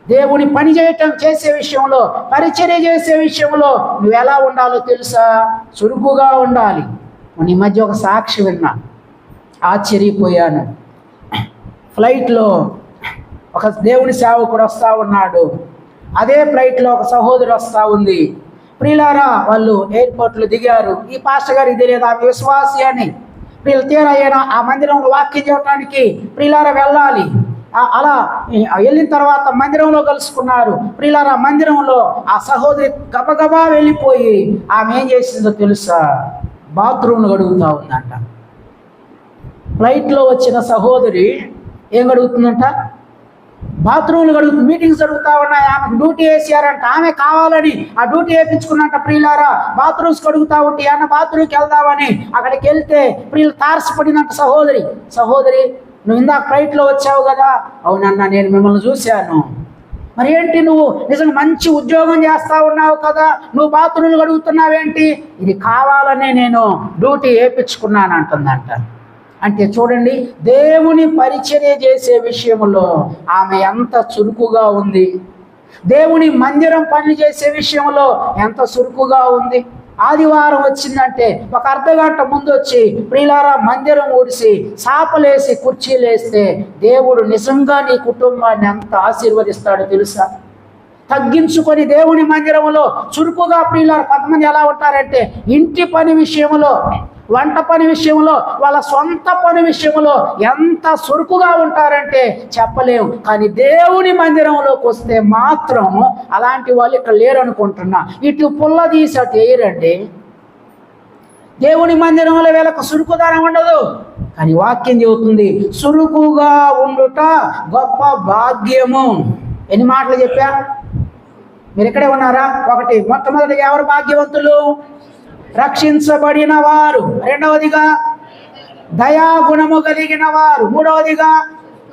దేవుని పని చేసే విషయంలో, పరిచర్య చేసే విషయంలో నువ్వు ఎలా ఉండాలో తెలుసా? చురుకుగా ఉండాలి. ఈ మధ్య ఒక సాక్షి విన్నా, ఆశ్చర్యపోయాను. ఫ్లైట్లో ఒక దేవుని సేవకుడు వస్తూ ఉన్నాడు. అదే ఫ్లైట్లో ఒక సహోదరు వస్తూ ఉంది. ప్రియులారా, వాళ్ళు ఎయిర్పోర్ట్లో దిగారు. ఈ పాస్టర్ గారికి తెలియదు ఆమె విశ్వాసి అని. ప్రియుల తీరా ఆ మందిరంలో వాక్యం చేయడానికి ప్రియులారా వెళ్ళాలి. అలా వెళ్ళిన తర్వాత మందిరంలో కలుసుకున్నారు. ప్రియులారా, మందిరంలో ఆ సహోదరి గబగబా వెళ్ళిపోయి ఆమె ఏం చేసిందో తెలుసా? బాత్రూమ్ను గడుగుతూ ఉందంట. ఫ్లైట్లో వచ్చిన సహోదరి ఏం గడుగుతుందంట? బాత్రూమ్లు గడుగుతుంది. మీటింగ్స్ జరుగుతూ ఉన్నాయి, ఆమెకు డ్యూటీ వేసారంట. ఆమె కావాలని ఆ డ్యూటీ వేయించుకున్నట్ట. ప్రియులారా, బాత్రూమ్స్ కడుగుతూ ఉంటే అన్న బాత్రూమ్కి వెళ్దామని అక్కడికి వెళ్తే ప్రియులు తారసపడినట్టు సహోదరి నువ్వు ఇందాక ఫ్లైట్లో వచ్చావు కదా? అవునన్నా, నేను మిమ్మల్ని చూశాను. మరి ఏంటి, నువ్వు నిజంగా మంచి ఉద్యోగం చేస్తూ ఉన్నావు కదా, నువ్వు బాత్రూమ్లు గడుగుతున్నావేంటి? ఇది కావాలనే నేను డ్యూటీ వేయించుకున్నాను అంటుందంట. అంటే చూడండి, దేవుని పరిచర్య చేసే విషయంలో ఆమె ఎంత చురుకుగా ఉంది. దేవుని మందిరం పని చేసే విషయంలో ఎంత చురుకుగా ఉంది. ఆదివారం వచ్చిందంటే ఒక అర్ధగంట ముందు వచ్చి ప్రియులారా మందిరం ఊడిసి చాపలేసి కుర్చీలేస్తే దేవుడు నిజంగా నీ కుటుంబాన్ని ఎంత ఆశీర్వదిస్తాడో తెలుసా? తగ్గించుకొని దేవుని మందిరంలో చురుకుగా ప్రియులారా కొంతమంది ఎలా ఉంటారంటే ఇంటి పని విషయంలో, వంట పని విషయంలో, వాళ్ళ సొంత పని విషయంలో ఎంత చురుకుగా ఉంటారంటే చెప్పలేము. కానీ దేవుని మందిరంలోకి వస్తే మాత్రం అలాంటి వాళ్ళు ఇక్కడ లేరు అనుకుంటున్నా. ఇటు పుల్ల తీసి అటు వేయరండి. దేవుని మందిరంలో వీళ్ళకు చురుకుదనం ఉండదు. కానీ వాక్యం చెబుతుంది, చురుకుగా ఉండుట గొప్ప భాగ్యము. ఎన్ని మాటలు చెప్పా? మీరు ఇక్కడే ఉన్నారా? ఒకటి, మొట్టమొదటిగా ఎవరు భాగ్యవంతులు? రక్షించబడిన వారు. రెండవదిగా దయాగుణము కలిగిన వారు. మూడవదిగా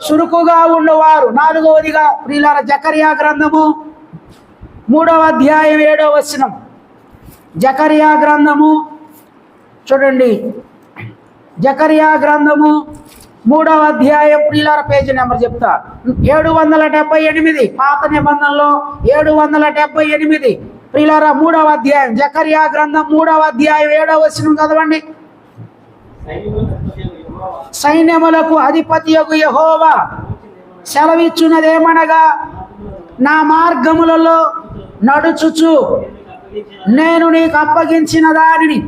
చురుకుగా ఉన్నవారు. నాలుగవదిగా ప్రియులారా జకర్యా గ్రంథము 3వ అధ్యాయం 7వ వచనం. జకర్యా గ్రంథము చూడండి, జకర్యా గ్రంథము 3వ అధ్యాయం ప్రియులారా పేజీ నెంబర్ చెప్తా. 778 పాత నిబంధనలో 778 ప్రియులారా 3వ అధ్యాయం జకర్యా గ్రంథం 3వ అధ్యాయం 7వ వచనం చదవండి. సైన్యములకు అధిపతియగు యెహోవా సెలవిచ్చున్నదేమనగా, నా మార్గములలో నడుచుచు నేను నీకు అప్పగించిన దానిని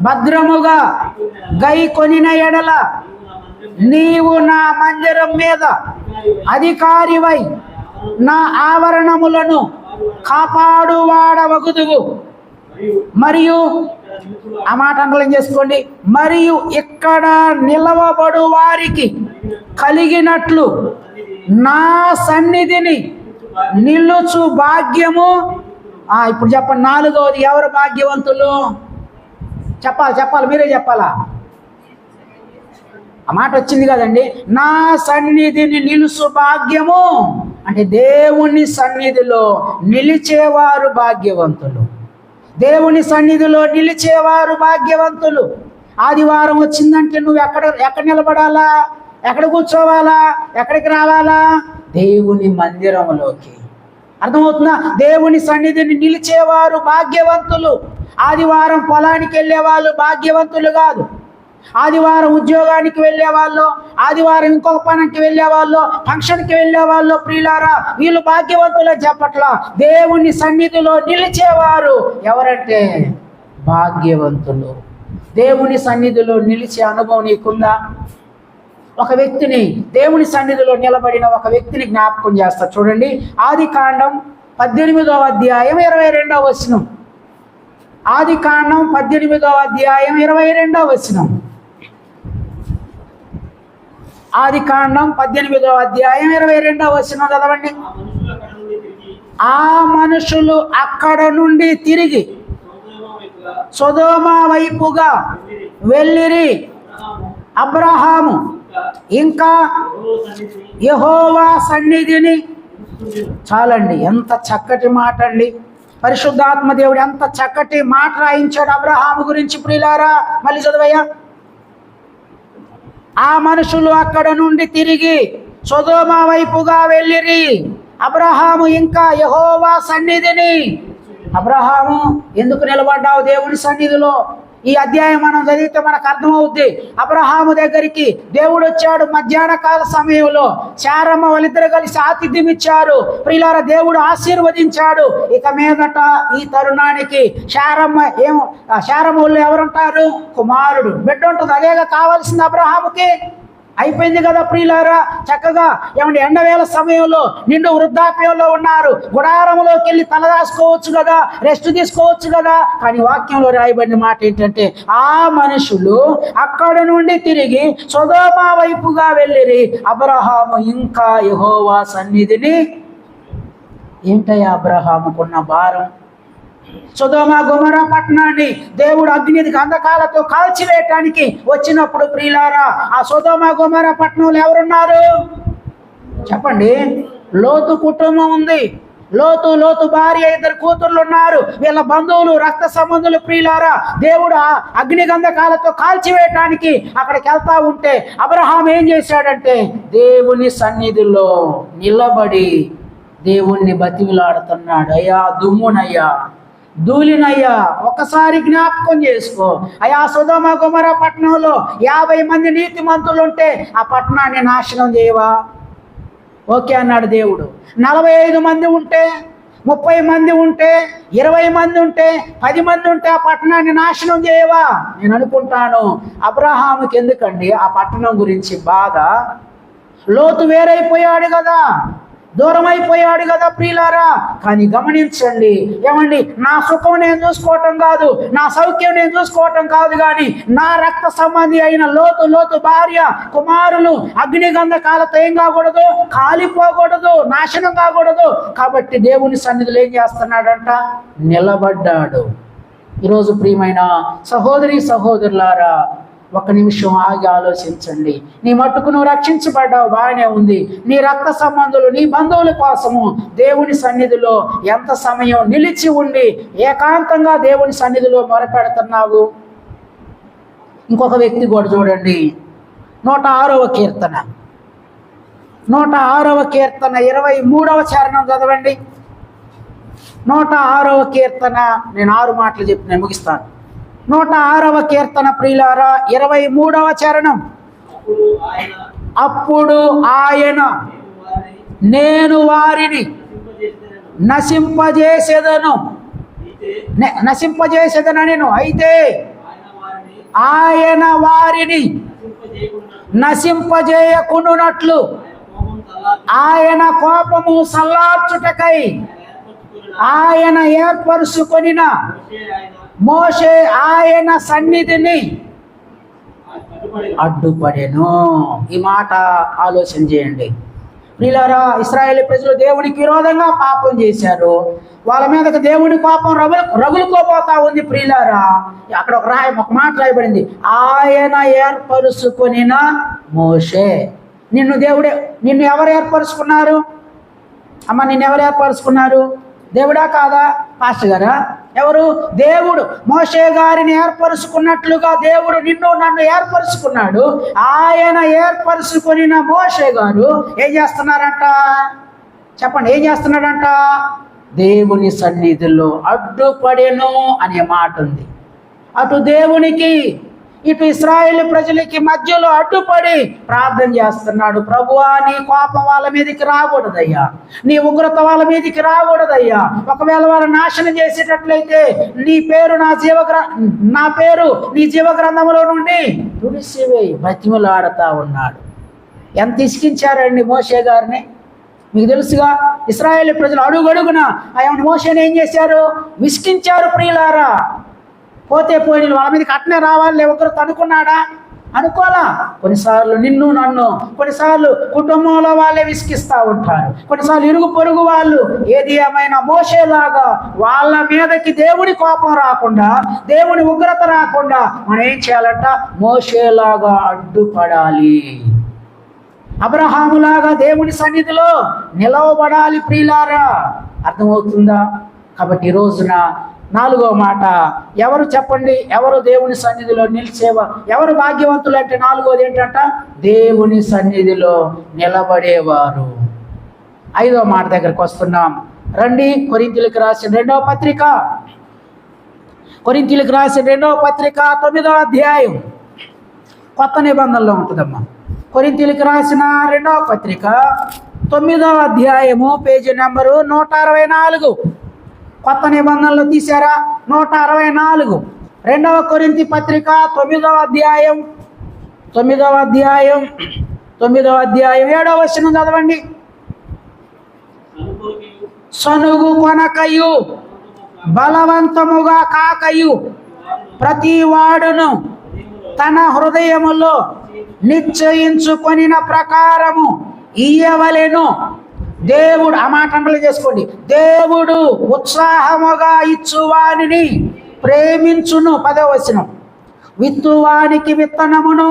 భద్రముగా గైకొనిన ఎడల నీవు నా మందిరం మీద అధికారివై నా ఆవరణములను కాపాడువాడవగుదువు. మరియు ఆ మాట అండలం చేసుకోండి. మరియు ఇక్కడ నిలవబడు వారికి కలిగినట్లు నా సన్నిధిని నిలుచు భాగ్యము. ఇప్పుడు చెప్పండి, నాలుగవది ఎవరు భాగ్యవంతులు? చెప్పాలి, మీరే చెప్పాలా? ఆ మాట వచ్చింది కదండి, నా సన్నిధిని నిలుసు భాగ్యము. అంటే దేవుని సన్నిధిలో నిలిచేవారు భాగ్యవంతులు. దేవుని సన్నిధిలో నిలిచేవారు భాగ్యవంతులు. ఆదివారం వచ్చిందంటే నువ్వు ఎక్కడ నిలబడాలా? ఎక్కడ కూర్చోవాలా? ఎక్కడికి రావాలా? దేవుని మందిరంలోకి. అర్థమవుతుందా? దేవుని సన్నిధిని నిలిచేవారు భాగ్యవంతులు. ఆదివారం పొలానికి వెళ్ళే వాళ్ళు భాగ్యవంతులు కాదు. ఆదివారం ఉద్యోగానికి వెళ్ళే వాళ్ళు, ఆదివారం ఇంకొక పనికి వెళ్ళే వాళ్ళు, ఫంక్షన్కి వెళ్ళే వాళ్ళు ప్రియులారా వీళ్ళు భాగ్యవంతులు చెప్పట్లా. దేవుని సన్నిధిలో నిలిచేవారు ఎవరంటే భాగ్యవంతులు. దేవుని సన్నిధిలో నిలిచే అనుభవం నీకుందా? ఒక వ్యక్తిని, దేవుని సన్నిధిలో నిలబడిన ఒక వ్యక్తిని జ్ఞాపకం చేస్తా. చూడండి, ఆదికాండం 18వ అధ్యాయం 22వ వచనం. ఆదికాండం 18వ అధ్యాయం 22వ వచనం. ఆదికాండం 18వ అధ్యాయం 22వ వచనం చదవండి. ఆ మనుషులు అక్కడ నుండి తిరిగి సొదొమ వైపుగా వెళ్ళిరి. అబ్రహాము ఇంకా యెహోవా సన్నిధిని. చాలండి, ఎంత చక్కటి మాట అండి. పరిశుద్ధాత్మ దేవుడు ఎంత చక్కటి మాట రాయించాడు అబ్రహాము గురించి ప్రియులారా. మళ్ళీ చదవయ్యా. ఆ మనుషులు అక్కడ నుండి తిరిగి సొదొమ వైపుగా వెళ్ళిరి. అబ్రహాము ఇంకా యెహోవా సన్నిధిని, అబ్రహాము ఎందుకు నిలబడ్డావు దేవుని సన్నిధిలో? ఈ అధ్యాయం మనం చదివితే మనకు అర్థమవుద్ది. అబ్రహాము దగ్గరికి దేవుడు వచ్చాడు మధ్యాహ్న కాల సమయంలో. శారమ్మ వాళ్ళిద్దరు కలిసి ఆతిథ్యం ఇచ్చారు. ప్రియులారా, దేవుడు ఆశీర్వదించాడు. ఇక మీదట ఈ తరుణానికి శారమ్మ వాళ్ళు ఎవరుంటారు? కుమారుడు, బిడ్డ ఉంటుంది. అదేగా కావాల్సింది అబ్రహాముకి. అయిపోయింది కదా ప్రియులారా, చక్కగా ఏమంటే ఎండవేళ సమయంలో నిండు వృద్ధాప్యంలో ఉన్నారు. గుడారంలోకి వెళ్ళి తలదాసుకోవచ్చు కదా, రెస్ట్ తీసుకోవచ్చు కదా. కానీ వాక్యంలో రాయబడిన మాట ఏంటంటే, ఆ మనుషులు అక్కడ నుండి తిరిగి సొదొమ వైపుగా వెళ్ళిరి. అబ్రహాము ఇంకా యెహోవా సన్నిధిని. ఏంటయ్యా అబ్రహాముకున్న భారం? సొదొమ గొమొర్రా పట్టణాన్ని దేవుడు అగ్ని గంధకాలతో కాల్చివేయటానికి వచ్చినప్పుడు ప్రియులారా, ఆ సొదొమ గొమొర్రా పట్టణంలో ఎవరున్నారు చెప్పండి? లోతు కుటుంబం ఉంది. లోతు భార్య, 2 కూతుర్లు ఉన్నారు. వీళ్ళ బంధువులు, రక్త సంబంధులు. ప్రియులారా, దేవుడు ఆ అగ్ని గంధకాలతో కాల్చివేయటానికి అక్కడికి వెళ్తా ఉంటే అబ్రహాం ఏం చేశాడంటే దేవుని సన్నిధిలో నిలబడి దేవుణ్ణి బతిమిలాడుతున్నాడు. అయ్యా దుమ్మునయ్యా, ధూళినయ్యా, ఒకసారి జ్ఞాపకం చేసుకో. అయ్యా సొదొమ గొమొర్రా పట్టణంలో 50 మంది నీతిమంతులు ఉంటే ఆ పట్టణాన్ని నాశనం చేయవా? ఓకే అన్నాడు దేవుడు. 45 మంది ఉంటే, 30 మంది ఉంటే, 20 మంది ఉంటే, 10 మంది ఉంటే ఆ పట్టణాన్ని నాశనం చేయవా? నేను అనుకుంటాను అబ్రహాముకి ఎందుకండి ఆ పట్టణం గురించి బాధ? లోతు వేరైపోయాడు కదా, దూరం అయిపోయాడు కదా ప్రియులారా. కానీ గమనించండి, ఏమండి, నా సుఖం నేను చూసుకోవటం కాదు, నా సౌఖ్యం నేను చూసుకోవటం కాదు, కానీ నా రక్త సంబంధి అయిన లోతు భార్య, కుమారులు అగ్ని గంధకాలతో ఏం కాకూడదు? కాలిపోకూడదు, నాశనం కాకూడదు. కాబట్టి దేవుని సన్నిధిలో ఏం చేస్తున్నాడంట? నిలబడ్డాడు. ఈరోజు ప్రియమైన సహోదరి సహోదరులారా, ఒక నిమిషం ఆగి ఆలోచించండి. నీ మట్టుకు నువ్వు రక్షించబడ్డావు, బాగానే ఉంది. నీ రక్త సంబంధులు, నీ బంధువుల కోసము దేవుని సన్నిధిలో ఎంత సమయం నిలిచి ఉండి ఏకాంతంగా దేవుని సన్నిధిలో మొరపెడుతున్నావు? ఇంకొక వ్యక్తి కూడా చూడండి, 106వ కీర్తన 23వ చరణం చదవండి. 106వ కీర్తన, నేను 6 మాటలు చెప్పి నేను ముగిస్తాను. 106వ కీర్తన ప్రియులారా, 23వ చరణం. అప్పుడు ఆయన నేను వారిని నశింపజేసేదను, అయితే ఆయన వారిని నశింపజేయకుండునట్లు ఆయన కోపము సల్లార్చుటకై ఆయన ఏర్పరుచుకొనిన మోషే ఆయన సన్నిధిని అడ్డుపడెను. ఈ మాట ఆలోచన చేయండి ప్రియులారా. ఇశ్రాయేలు ప్రజలు దేవునికి విరోధంగా పాపం చేశారు. వాళ్ళ మీదకి దేవుని కోపం రగులుకోబోతా ఉంది ప్రియులారా. అక్కడ ఒక మాట రాయబడింది, ఆయన ఏర్పరుచుకొనిన మోషే. నిన్ను ఎవరు ఏర్పరుచుకున్నారు అమ్మ? నిన్ను ఎవరు ఏర్పరుచుకున్నారు? దేవుడా కాదా? పాస్టర్ గారా? ఎవరు? దేవుడు మోషే గారిని ఏర్పరుచుకున్నట్లుగా దేవుడు నిన్ను నన్ను ఏర్పరుచుకున్నాడు. ఆయన ఏర్పరుచుకొనిన మోషే గారు ఏం చేస్తున్నారంట చెప్పండి? ఏం చేస్తున్నాడంట? దేవుని సన్నిధిలో అడ్డుపడెను అనే మాట ఉంది. అటు దేవునికి ఇటు ఇశ్రాయేలు ప్రజలకి మధ్యలో అడ్డుపడి ప్రార్థన చేస్తున్నాడు. ప్రభువా, నీ కోపం వాళ్ళ మీదకి రాకూడదయ్యా, నీ ఉగ్రత వాళ్ళ మీదకి రాకూడదయ్యా. ఒకవేళ వాళ్ళు నాశనం చేసేటట్లయితే నా పేరు నీ జీవ గ్రంథంలో నుండి తుడిసివేయి. బతిమలాడుతా ఉన్నాడు. ఎంత ఇసికించారండి మోషే గారిని? మీకు తెలుసుగా, ఇశ్రాయేలు ప్రజలు అడుగడుగున ఆయన మోషేని ఏం చేశారు? విసికించారు ప్రియులారా. పోతే పోయిన వాళ్ళ మీదకి అట్నే రావాలి ఒకరు అనుకున్నాడా? అనుకోలా. కొన్నిసార్లు నిన్ను నన్ను, కొన్నిసార్లు కుటుంబంలో వాళ్ళే విసికిస్తూ ఉంటారు, కొన్నిసార్లు ఇరుగు పొరుగు వాళ్ళు. ఏది ఏమైనా మోషేలాగా వాళ్ళ మీదకి దేవుని కోపం రాకుండా, దేవుని ఉగ్రత రాకుండా మనం ఏం చేయాలంట? మోషేలాగా అడ్డుపడాలి. అబ్రహాములాగా దేవుని సన్నిధిలో నిలవబడాలి ప్రియులారా. అర్థమవుతుందా? కాబట్టి ఈ రోజున 4వ మాట, ఎవరు చెప్పండి, ఎవరు దేవుని సన్నిధిలో నిలిచేవా, ఎవరు భాగ్యవంతులు అంటే 4వది ఏంటంట, దేవుని సన్నిధిలో నిలబడేవారు. 5వ మాట దగ్గరికి వస్తున్నాం రండి. కొరింథీయులకు రాసిన 2వ పత్రిక, కొరింథీయులకు రాసిన 2వ పత్రిక 9వ అధ్యాయం, కొత్త నిబంధనలో ఉంటుందమ్మా. కొరింథీయులకు రాసిన 2వ పత్రిక 9వ అధ్యాయము, పేజీ నెంబరు 164. కొత్త నిబంధనలు తీశారా? 164. 2వ కొరింథీ పత్రిక 9వ అధ్యాయం 7వ వచనం చదవండి. సనుగు కొనకయు బలవంతముగా కాకయు ప్రతి వాడును తన హృదయములో నిశ్చయించుకొనిన ప్రకారము ఇయ్యవలెను. దేవుడు, ఆ మాట అంటలు చేసుకోండి, దేవుడు ఉత్సాహముగా ఇచ్చువానిని ప్రేమించును. 10వ వచనం, విత్తువానికి విత్తనమును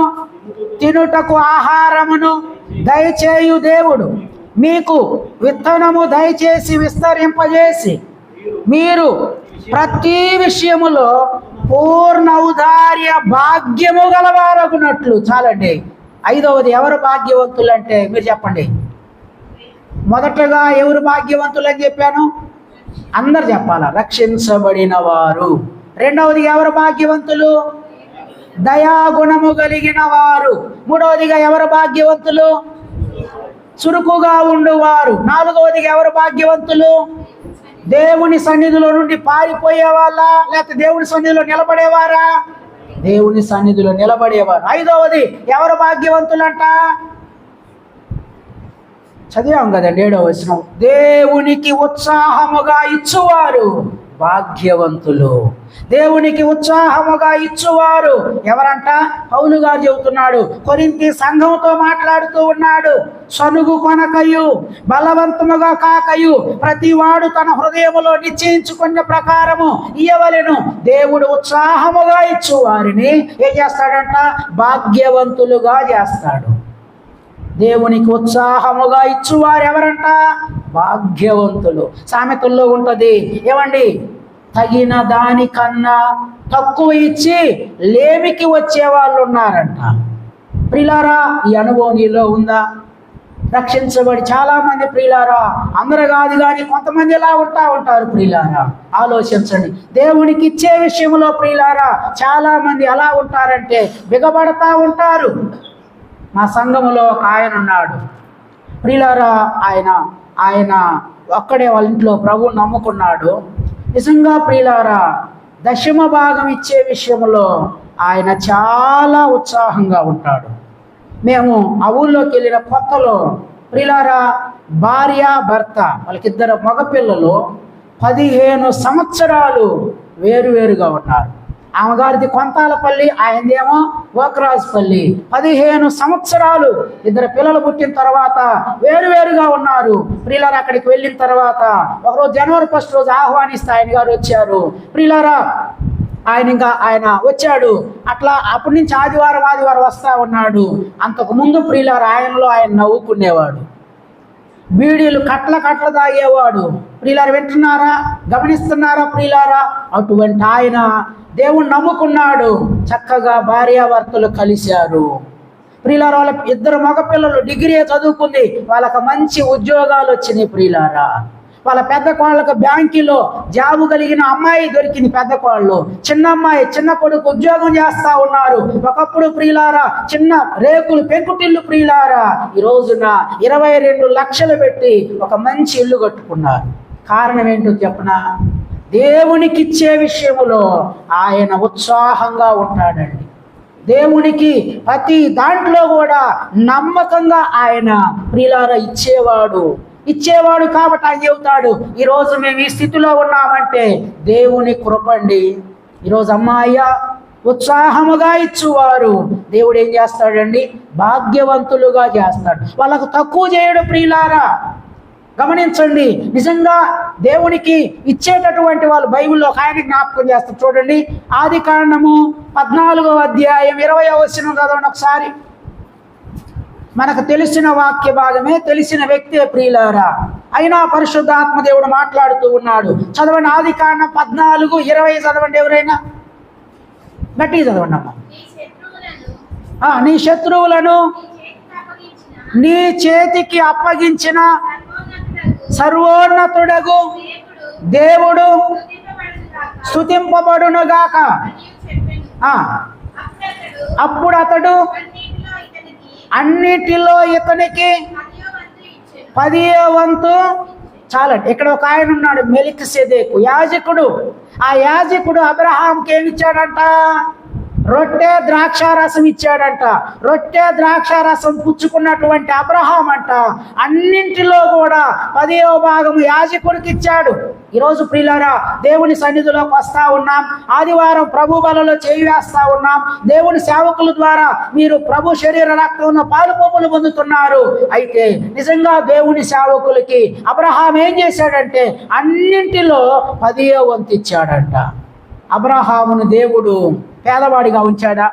తినుటకు ఆహారమును దయచేయు దేవుడు మీకు విత్తనము దయచేసి విస్తరింపజేసి మీరు ప్రతి విషయములో పూర్ణ ఔదార్య భాగ్యము గలవారగునట్లు. చాలండి. 5వది, ఎవరు భాగ్యవంతులు అంటే మీరు చెప్పండి. మొదటగా ఎవరు భాగ్యవంతులు అని చెప్పాను? అందరు చెప్పాలా, రక్షించబడిన వారు. 2వది ఎవరు భాగ్యవంతులు? దయాగుణము కలిగిన వారు. 3వదిగా ఎవరు భాగ్యవంతులు? చురుకుగా ఉండువారు. 4వదిగా ఎవరు భాగ్యవంతులు? దేవుని సన్నిధిలో నుండి పారిపోయే వాళ్ళ, లేకపోతే దేవుని సన్నిధిలో నిలబడేవారా? దేవుని సన్నిధిలో నిలబడేవారు. 5వది ఎవరు భాగ్యవంతులంట? చదివాం కదండి 7వ వచనం, దేవునికి ఉత్సాహముగా ఇచ్చువారు భాగ్యవంతులు. దేవునికి ఉత్సాహముగా ఇచ్చువారు ఎవరంట? పౌలు గారు చెబుతున్నాడు, కొరింథీ సంఘంతో మాట్లాడుతూ ఉన్నాడు. సనుగు కొనకయు బలవంతముగా కాకయు ప్రతివాడు తన హృదయములో నిశ్చయించుకున్న ప్రకారము ఇయ్యవలెను. దేవుడు ఉత్సాహముగా ఇచ్చువారిని ఏం చేస్తాడంట? భాగ్యవంతులుగా చేస్తాడు. దేవునికి ఉత్సాహముగా ఇచ్చువారు ఎవరంట? భాగ్యవంతులు. సామెతల్లో ఉంటుంది, ఏమండి, తగిన దానికన్నా తక్కువ ఇచ్చి లేమికి వచ్చే వాళ్ళు ఉన్నారంట. ప్రియులారా, ఈ అనుభవం నీలో ఉందా? రక్షించబడి చాలా మంది ప్రియులారా, అందరూ కాదు కానీ కొంతమంది ఇలా ఉంటారు ప్రియులారా. ఆలోచించండి, దేవునికి ఇచ్చే విషయంలో ప్రియులారా చాలా మంది ఎలా ఉంటారంటే బిగబడతా ఉంటారు. మా సంఘములో ఒక ఆయన ఉన్నాడు ప్రియులారా, ఆయన ఒక్కడే వాళ్ళ ఇంట్లో ప్రభువు నమ్ముకున్నాడు. నిజంగా ప్రియులారా, 10వ భాగం ఇచ్చే విషయంలో ఆయన చాలా ఉత్సాహంగా ఉంటాడు. మేము ఆ ఊళ్ళోకి వెళ్ళిన కొత్తలో ప్రియులారా, భార్య భర్త వాళ్ళకిద్దరు మగపిల్లలు 15 సంవత్సరాలు వేరువేరుగా ఉన్నారు. ఆమెగారిది కొంతాలపల్లి, ఆయనదేమో ఓకరాజుపల్లి. 15 సంవత్సరాలు ఇద్దరు పిల్లలు పుట్టిన తర్వాత వేరువేరుగా ఉన్నారు. ప్రియులారా, అక్కడికి వెళ్ళిన తర్వాత ఒకరోజు జనవరి 1 రోజు ఆహ్వానిస్తే ఆయన గారు వచ్చారు. ప్రియులారా, ఆయన వచ్చాడు. అట్లా అప్పటి నుంచి ఆదివారం వస్తా ఉన్నాడు. అంతకు ముందు ప్రియులారా ఆయనలో ఆయన నవ్వుకునేవాడు, బీడీలు కట్ల తాగేవాడు. ప్రియులారా, వింటున్నారా, గమనిస్తున్నారా ప్రియులారా? అటువంటి ఆయన దేవుణ్ణి నమ్ముకున్నాడు. చక్కగా భార్యాభర్తలు కలిశారు. ప్రియులారా, వాళ్ళ 2 మగపిల్లలు డిగ్రీ చదువుకుంది, వాళ్ళకి మంచి ఉద్యోగాలు వచ్చినాయి. ప్రియులారా, వాళ్ళ పెద్ద కోళ్ళకు బ్యాంకులో జాబు కలిగిన అమ్మాయి దొరికింది. పెద్ద కోళ్ళు, చిన్న అమ్మాయి, చిన్న కొడుకు ఉద్యోగం చేస్తా ఉన్నారు. ఒకప్పుడు ప్రియులారా చిన్న రేకులు పెంకుటిల్లు ప్రియులారా, ఈ రోజున 22 లక్షలు పెట్టి ఒక మంచి ఇల్లు కట్టుకున్నారు. కారణం ఏంటో చెప్పనా? దేవునికి ఇచ్చే విషయంలో ఆయన ఉత్సాహంగా ఉంటాడండి. దేవునికి ప్రతి దాంట్లో కూడా నమ్మకంగా ఆయన ప్రియులారా ఇచ్చేవాడు కాబట్టి ఆయన చెబుతాడు, ఈరోజు మేము ఈ స్థితిలో ఉన్నామంటే దేవుని కృపండి. ఈరోజు అమ్మాయ్య ఉత్సాహముగా ఇచ్చువారు దేవుడు ఏం చేస్తాడండి? భాగ్యవంతులుగా చేస్తాడు. వాళ్ళకు తక్కువ చేయడు. ప్రియులారా, గమనించండి, నిజంగా దేవునికి ఇచ్చేటటువంటి వాళ్ళు బైబిల్లో ఒక ఆయన జ్ఞాపకం చేస్తారు. చూడండి, ఆదికాండము 14వ అధ్యాయం 20వ వచనం చదవండి ఒకసారి. మనకు తెలిసిన వాక్య భాగమే, తెలిసిన వ్యక్తే ప్రియులారా. అయినా పరిశుద్ధాత్మ దేవుడు మాట్లాడుతూ ఉన్నాడు. చదవండి, ఆదికాండం 14:20 చదవండి. ఎవరైనా గట్టిగా చదవండి అమ్మ. నీ శత్రువులను నీ చేతికి అప్పగించిన సర్వోన్నతుడగు దేవుడు స్తుతింపబడునుగాక. అప్పుడు అతడు అన్నిటిలో ఇతనికి 10వ వంతు. చాలండి. ఇక్కడ ఒక ఆయన ఉన్నాడు, మెలికిసెదెకు, యాజకుడు. ఆ యాజకుడు అబ్రహాంకి ఏమి ఇచ్చాడంట? రొట్టె ద్రాక్షారసం ఇచ్చాడంట. రొట్టె ద్రాక్షారసం పుచ్చుకున్నటువంటి అబ్రహాం అంట అన్నింటిలో కూడా 10వ భాగం యాజకుడికి ఇచ్చాడు. ఈరోజు ప్రియులారా, దేవుని సన్నిధిలోకి వస్తా ఉన్నాం. ఆదివారం ప్రభు బలలో చేయి వేస్తా ఉన్నాం. దేవుని సేవకుల ద్వారా మీరు ప్రభు శరీర రక్తంలో పాలు పొమ్ములు పొందుతున్నారు. అయితే నిజంగా దేవుని సేవకులకి అబ్రహాం ఏం చేశాడంటే అన్నింటిలో 10వ వంతు ఇచ్చాడంట. అబ్రహామును దేవుడు పేదవాడిగా ఉంచాడా?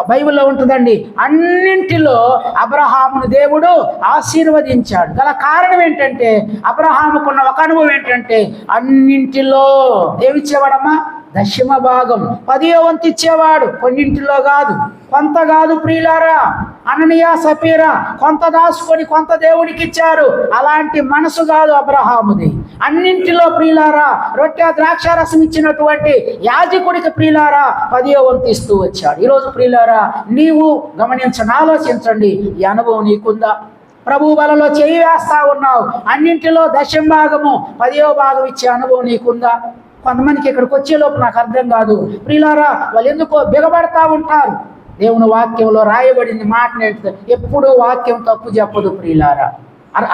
బైబిల్లో ఉంటుందండి, అన్నింటిలో అబ్రహామును దేవుడు ఆశీర్వదించాడు. గల కారణం ఏంటంటే అబ్రహాముకున్న ఒక అనుభవం ఏంటంటే అన్నింటిలో ఏమిచ్చేవాడమ్మా? దశమ భాగం, 10వ వంతు ఇచ్చేవాడు. కొన్నింటిలో కాదు, కొంత కాదు ప్రియులారా. అననీయ సపీరా కొంత దాచుకొని కొంత దేవునికి ఇచ్చారు. అలాంటి మనసు కాదు అబ్రహాముది. అన్నింటిలో ప్రియులారా రొట్టె ద్రాక్షారసం ఇచ్చినటువంటి యాజకుడికి ప్రియులారా 10వ వంతు ఇస్తూ వచ్చాడు. ఈరోజు ప్రియులారా నీవు గమనించండి, ఆలోచించండి, ఈ అనుభవం నీకుందా? ప్రభు బలలో చేయి వేస్తా ఉన్నావు, అన్నింటిలో దశమ భాగము 10వ భాగం ఇచ్చే అనుభవం నీకుందా? కొంతమందికి ఇక్కడికి వచ్చేలోపు నాకు అర్థం కాదు ప్రియులారా, వాళ్ళు ఎందుకో బిగబడతా ఉంటారు. దేవుని వాక్యంలో రాయబడింది మాట ఎప్పుడూ వాక్యం తప్పు చెప్పదు ప్రియులారా.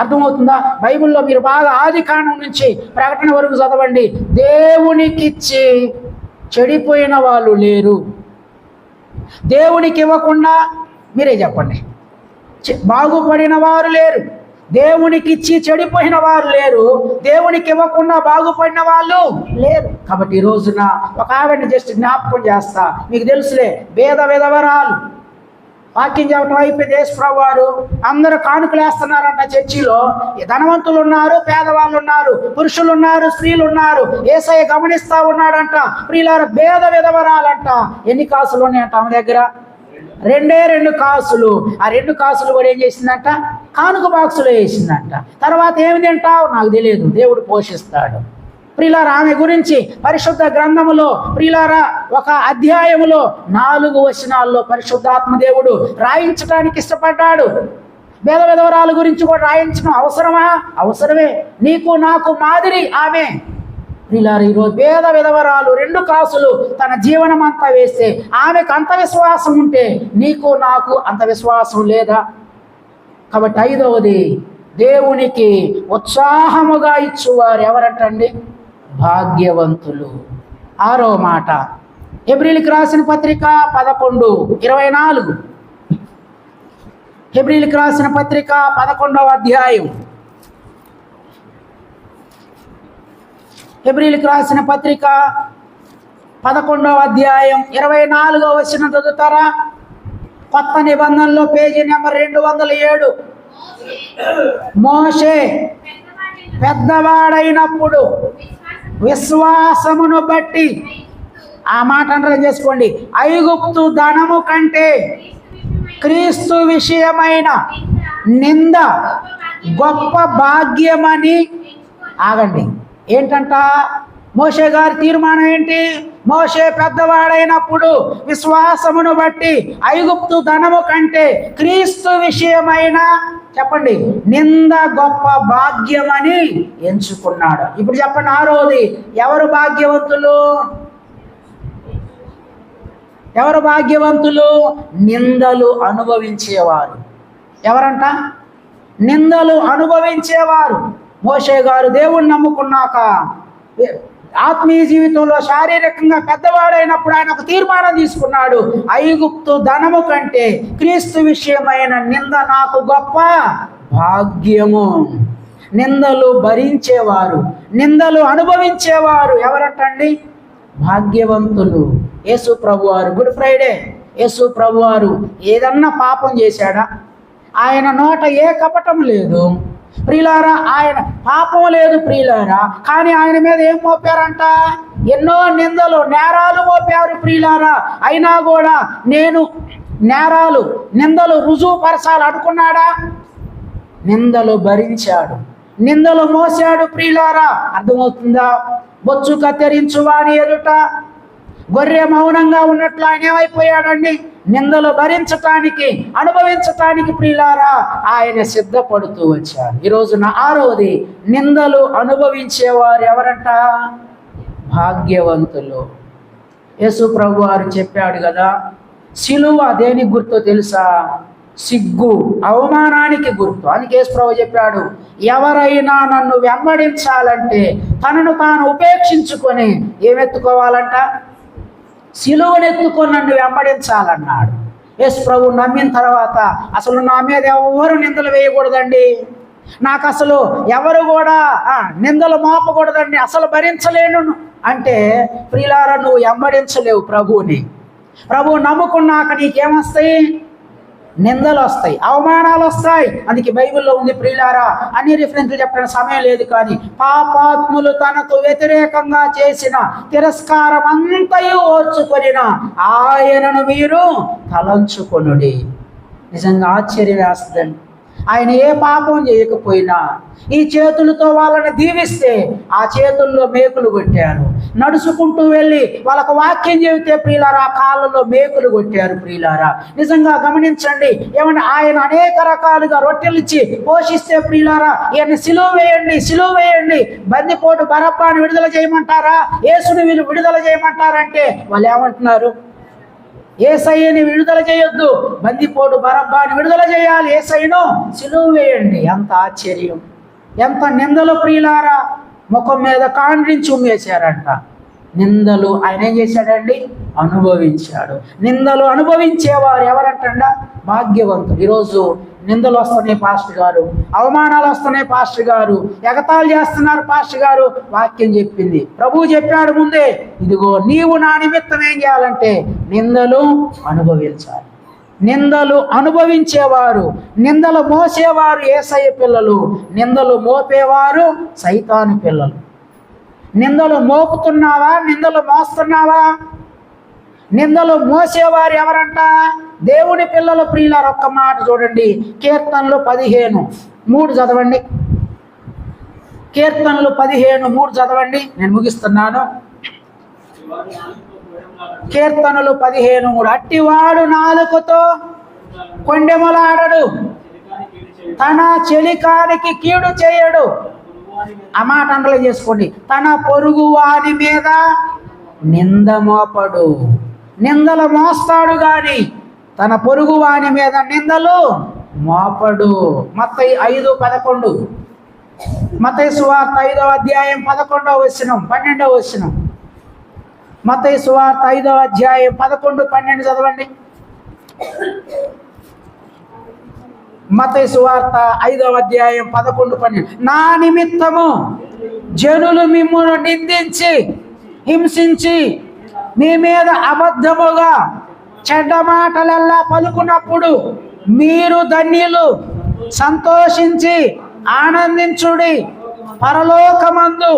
అర్థమవుతుందా? బైబిల్లో మీరు బాగా ఆదికాండం నుంచి ప్రకటన వరకు చదవండి. దేవునికిచ్చి చెడిపోయిన వాళ్ళు లేరు. దేవునికి ఇవ్వకుండా మీరే చెప్పండి, బాగుపడిన వారు లేరు. దేవునికి ఇచ్చి చెడిపోయిన వారు లేరు. దేవునికి ఇవ్వకుండా బాగుపడిన వాళ్ళు లేరు. కాబట్టి ఈ రోజున ఒక ఆవిడని జస్ట్ జ్ఞాపకం చేస్తా. మీకు తెలుసులే, భేద విధవరాలు. వాక్యం చెప్పడం అయిపోయి యేసుప్రభు వారు అందరూ కానుకలు వేస్తున్నారంట చర్చిలో. ధనవంతులు ఉన్నారు, పేదవాళ్ళు ఉన్నారు, పురుషులు ఉన్నారు, స్త్రీలు ఉన్నారు. యేసయ్య గమనిస్తా ఉన్నాడంట. ప్రియులారా భేద విధవరాలంట. ఎన్ని కాసులు ఉన్నాయంట ఆమె దగ్గర? 2 కాసులు. ఆ 2 కాసులు కూడా ఏం చేసిందంట? కానుక బాక్సులో వేసిందంట. తర్వాత ఏమి తింటావు? నాకు తెలియదు, దేవుడు పోషిస్తాడు. ప్రియులారా ఆమె గురించి పరిశుద్ధ గ్రంథములో ప్రియులారా ఒక అధ్యాయములో 4 వచనాల్లో పరిశుద్ధాత్మ దేవుడు రాయించడానికి ఇష్టపడ్డాడు. భేద విధవరాల గురించి కూడా రాయించడం అవసరమా? అవసరమే. నీకు నాకు మాదిరి ఆమె. ప్రియులారా ఈరోజు భేద విధవరాలు 2 కాసులు తన జీవనం అంతా వేస్తే ఆమెకు అంత విశ్వాసం ఉంటే నీకు నాకు అంత విశ్వాసం లేదా? కాబట్టి 5వది, దేవునికి ఉత్సాహముగా ఇచ్చువారు ఎవరంటండి? భాగ్యవంతులు. 6వ మాట, హెబ్రీయులకు రాసిన పత్రిక 11:24. హెబ్రీయులకు రాసిన పత్రిక 11వ అధ్యాయం. హెబ్రీయులకు రాసిన పత్రిక 11వ అధ్యాయం 24వ వచనం చదువుతారా? కొత్త నిబంధనలో పేజీ నెంబర్ 207. మోషే పెద్దవాడైనప్పుడు విశ్వాసమును బట్టి, ఆ మాట అర్థం చేసుకోండి, ఐగుప్తు ధనము కంటే క్రీస్తు విషయమైన నింద గొప్ప భాగ్యమని. ఆగండి, ఏంటంట మోషే గారి తీర్మానం ఏంటి? మోషే పెద్దవాడైనప్పుడు విశ్వాసమును బట్టి ఐగుప్తు ధనము కంటే క్రీస్తు విషయమైన, చెప్పండి, నింద గొప్ప భాగ్యమని ఎంచుకున్నాడు. ఇప్పుడు చెప్పండి, 6వది ఎవరు భాగ్యవంతులు? ఎవరు భాగ్యవంతులు? నిందలు అనుభవించేవారు. ఎవరంట? నిందలు అనుభవించేవారు. మోషే గారు దేవుణ్ణి నమ్ముకున్నాక ఆత్మీయ జీవితంలో శారీరకంగా పెద్దవాడైనప్పుడు ఆయన ఒక తీర్మానం తీసుకున్నాడు. ఐగుప్తు ధనము కంటే క్రీస్తు విషయమైన నింద నాకు గొప్ప భాగ్యము. నిందలు భరించేవారు, నిందలు అనుభవించేవారు ఎవరంటండి? భాగ్యవంతులు. యేసు ప్రభువారు గుడ్ ఫ్రైడే, యేసు ప్రభువారు ఏదన్నా పాపం చేశాడా? ఆయన నోట ఏ కపటం లేదు. ప్రియులారా, ఆయన పాపం లేదు ప్రియులారా, కానీ ఆయన మీద ఏం మోపారంట? ఎన్నో నిందలు, నేరాలు మోపారు ప్రియులారా. అయినా కూడా నేను నేరాలు, నిందలు రుజువుపరచాలి అనుకున్నాడా? నిందలు భరించాడు, నిందలు మోసాడు ప్రియులారా. అర్థమవుతుందా? బొచ్చు కత్తిరించు వాని ఎదుట గొర్రె మౌనంగా ఉన్నట్లు ఆయన ఏమైపోయాడండి? నిందలు భరించటానికి, అనుభవించటానికి ప్రియులారా ఆయన సిద్ధపడుతూ వచ్చాడు. ఈరోజు నా 6వది, నిందలు అనుభవించేవారు ఎవరంట? భాగ్యవంతులు. యేసు ప్రభు వారు చెప్పాడు కదా, సిలువ దేనికి గుర్తో తెలుసా? సిగ్గు, అవమానానికి గుర్తు. అందుకే యేసు ప్రభు చెప్పాడు, ఎవరైనా నన్ను వెంబడించాలంటే తనను తాను ఉపేక్షించుకొని ఏమెత్తుకోవాలంట? సిలువనెత్తుకొని నన్ను వెంబడించాలన్నాడు. యేసు ప్రభు నమ్మిన తర్వాత అసలు నా మీద ఎవరు నిందలు వేయకూడదండి, నాకు అసలు ఎవరు కూడా నిందలు మోపకూడదండి, అసలు భరించలేను అంటే ప్రియులారా, నువ్వు వెంబడించలేవు ప్రభువుని. ప్రభువు నమ్ముకున్నాక నీకేమొస్తాయి? నిందలు వస్తాయి, అవమానాలు వస్తాయి. అందుకే బైబిల్లో ఉంది ప్రియులారా, అన్ని రిఫరెన్స్లు చెప్పడానికి సమయం లేదు, కానీ పాపాత్ములు తనకు వ్యతిరేకంగా చేసిన తిరస్కారం అంతయు ఓర్చుకొనిన ఆయనను మీరు తలంచుకొనుడి. నిజంగా ఆశ్చర్యం వేస్తుందండి. ఆయన ఏ పాపం చేయకపోయినా ఈ చేతులతో వాళ్ళని దీవిస్తే ఆ చేతుల్లో మేకులు కొట్టారు. నడుచుకుంటూ వెళ్ళి వాళ్ళకు వాక్యం చెబితే ప్రియులారా ఆ కాళ్ళలో మేకులు కొట్టారు ప్రియులారా. నిజంగా గమనించండి, ఏమన్నా ఆయన అనేక రకాలుగా రొట్టెలు ఇచ్చి పోషిస్తే ప్రియులారా ఈయన సిలువ వేయండి, సిలువ వేయండి, బందిపోటు బరప్పాని విడుదల చేయమంటారా, యేసుని వీళ్ళు విడుదల చేయమంటారంటే వాళ్ళు ఏమంటున్నారు? యేసయ్యని విడుదల చేయొద్దు, బందిపోటు బరబ్బాని విడుదల చేయాలి, యేసయ్యను సిలువ వేయండి. ఎంత ఆశ్చర్యం, ఎంత నిందలు ప్రియులారా. ముఖం మీద కాండ్రించి ఉమ్మేశారంట. నిందలు ఆయన ఏం చేశాడండి? అనుభవించాడు. నిందలు అనుభవించేవారు ఎవరంటండ? భాగ్యవంతులు. ఈరోజు నిందలు వస్తున్నాయి పాస్టర్ గారు, అవమానాలు వస్తున్నాయి పాస్టర్ గారు, ఎగతాళి చేస్తున్నారు పాస్టర్ గారు. వాక్యం చెప్పింది, ప్రభువు చెప్పాడు ముందే, ఇదిగో నీవు నా నిమిత్తం ఏం చేయాలంటే నిందలు అనుభవించాలి. నిందలు అనుభవించేవారు, నిందలు మోసేవారు యేసయ్య పిల్లలు, నిందలు మోపేవారు సైతాను పిల్లలు. నిందలు మోపుతున్నావా? నిందలు మోస్తున్నావా? నిందలు మోసేవారు ఎవరంట? దేవుని పిల్లల ప్రియులారు. ఒక్క మాట చూడండి, కీర్తనలు 15:3 చదవండి. కీర్తనలు 15:3 చదవండి, నేను ముగిస్తున్నాను. కీర్తనలు 15:3. అట్టివాడు నాలుకతో కొండెములాడడు, తన చెలికానికి కీడు చేయడు. ఆ మాట అండర్లైన్ చేసుకోండి. తన పొరుగు వాని మీద నింద మోపడు. నిందలు మోస్తాడు గాని తన పొరుగు వాని మీద నిందలు మోపడు. మత్తయి 5:11. మత్తయి సువార్త 5వ అధ్యాయం 11వ వచనం 12వ వచనం. మత్తయి సువార్త 5వ అధ్యాయం 11, 12 చదవండి. మత్తయి సువార్త 5వ అధ్యాయం 11, 12. నా నిమిత్తము జనులు మిమ్మును నిందించి హింసించి మీ మీద అబద్ధముగా చెడ్డ మాటలల్లా పలుకున్నప్పుడు మీరు ధన్యులు, సంతోషించి ఆనందించుడి, పరలోకమందు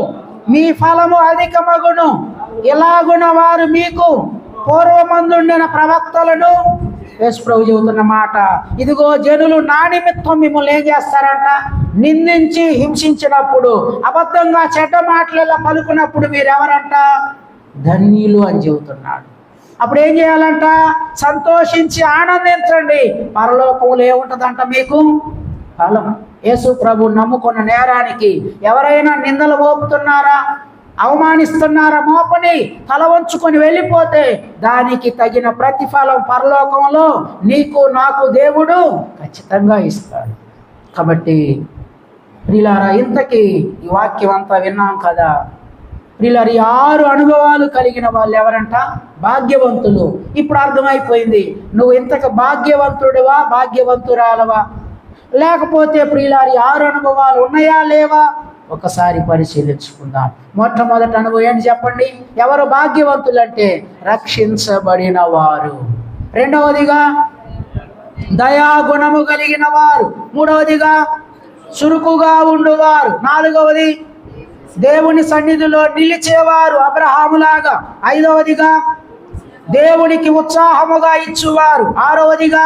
మీ ఫలము అధికమగును. ఇలాగున వారు మీకు పూర్వమందుండిన ప్రవక్తలను, యేసు ప్రభు చెబుతున్న మాట, ఇదిగో జనులు నా నిమిత్తం మిమ్మల్ని ఏం చేస్తారంట? నిందించి హింసించినప్పుడు, అబద్ధంగా చెడ్డ మాటలలో పలుకున్నప్పుడు మీరెవరంట? ధన్యులు అని చెబుతున్నాడు. అప్పుడు ఏం చేయాలంట? సంతోషించి ఆనందించండి, పరలోకంలో ఏముంటుందంట మీకు? ఫలం. యేసు ప్రభు నమ్ముకున్న నేరానికి ఎవరైనా నిందలు మోపుతున్నారా, అవమానిస్తున్నారా? మోపని, తల వంచుకొని వెళ్ళిపోతే దానికి తగిన ప్రతిఫలం పరలోకంలో నీకు నాకు దేవుడు ఖచ్చితంగా ఇస్తాడు. కాబట్టి ప్రియులారా, ఇంతకీ ఈ వాక్యం అంతా విన్నాం కదా. ప్రియులారా, 6 అనుభవాలు కలిగిన వాళ్ళు ఎవరంట? భాగ్యవంతులు. ఇప్పుడు అర్థమైపోయింది, నువ్వు ఇంతకు భాగ్యవంతుడివా, భాగ్యవంతురాలవా? లేకపోతే ప్రియులారి 6 అనుభవాలు ఉన్నాయా లేవా? ఒకసారి పరిశీలించుకుందాం. మొట్టమొదటి అనుభవం ఏంటి చెప్పండి? ఎవరు భాగ్యవంతులు అంటే రక్షించబడిన వారు. రెండవదిగా దయాగుణము కలిగిన వారు. మూడవదిగా చురుకుగా ఉండువారు. 4వది దేవుని సన్నిధిలో నిలిచేవారు అబ్రహాములాగా. 5వదిగా దేవునికి ఉత్సాహముగా ఇచ్చువారు. 6వదిగా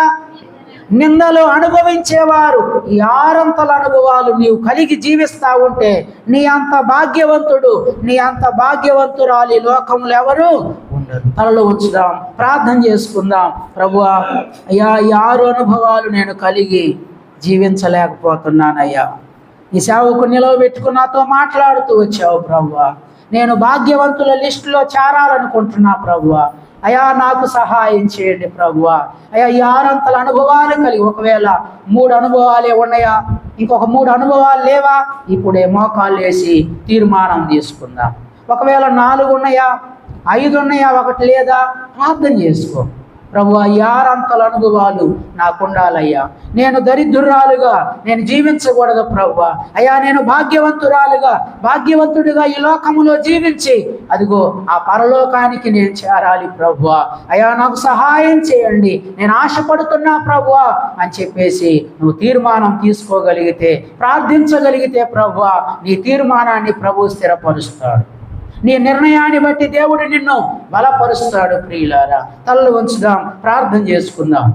నిందలు అనుభవించేవారు. ఈ 6 అనుభవాలు నీవు కలిగి జీవిస్తా ఉంటే నీ అంత భాగ్యవంతుడు, నీ అంత భాగ్యవంతురాలి లోకంలో ఎవరు ఉండరు. తలలో ఉంచుదాం, ప్రార్థన చేసుకుందాం. ప్రభువా, అయ్యా ఈ 6 అనుభవాలు నేను కలిగి జీవించలేకపోతున్నానయ్యా. ఈ సేవకు నిలవబెట్టుకుని నాతో మాట్లాడుతూ వచ్చావు ప్రభువా. నేను భాగ్యవంతుల లిస్టులో చేరాలనుకుంటున్నా ప్రభువా. అయా నాకు సహాయం చేయండి ప్రభువా. అయా ఈ 6 అనుభవాలు కలిగి, ఒకవేళ 3 అనుభవాలే ఉన్నాయా, ఇంకొక 3 అనుభవాలు లేవా, ఇప్పుడే మోకాళ్ళు వేసి తీర్మానం తీసుకుందాం. ఒకవేళ 4 ఉన్నాయా, 5 ఉన్నాయా, 1 లేదా, ప్రార్థన చేసుకో. ప్రభువా, ఈ 6 అనుభవాలు నాకు ఉండాలయ్యా. నేను దరిద్రురాలుగా నేను జీవించకూడదు ప్రభువా. అయ్యా నేను భాగ్యవంతుడిగా ఈ లోకములో జీవించి అదిగో ఆ పరలోకానికి నేను చేరాలి ప్రభువా. అయ్యా నాకు సహాయం చేయండి, నేను ఆశపడుతున్నా ప్రభువా అని చెప్పేసి నువ్వు తీర్మానం తీసుకోగలిగితే, ప్రార్థించగలిగితే ప్రభువా, నీ తీర్మానాన్ని ప్రభు స్థిరపరుస్తాడు. నీ నిర్ణయాన్ని బట్టి దేవుడు నిన్ను బలపరుస్తాడు. ప్రియులారా, తలలు వంచుదాం, ప్రార్థన చేసుకుందాం.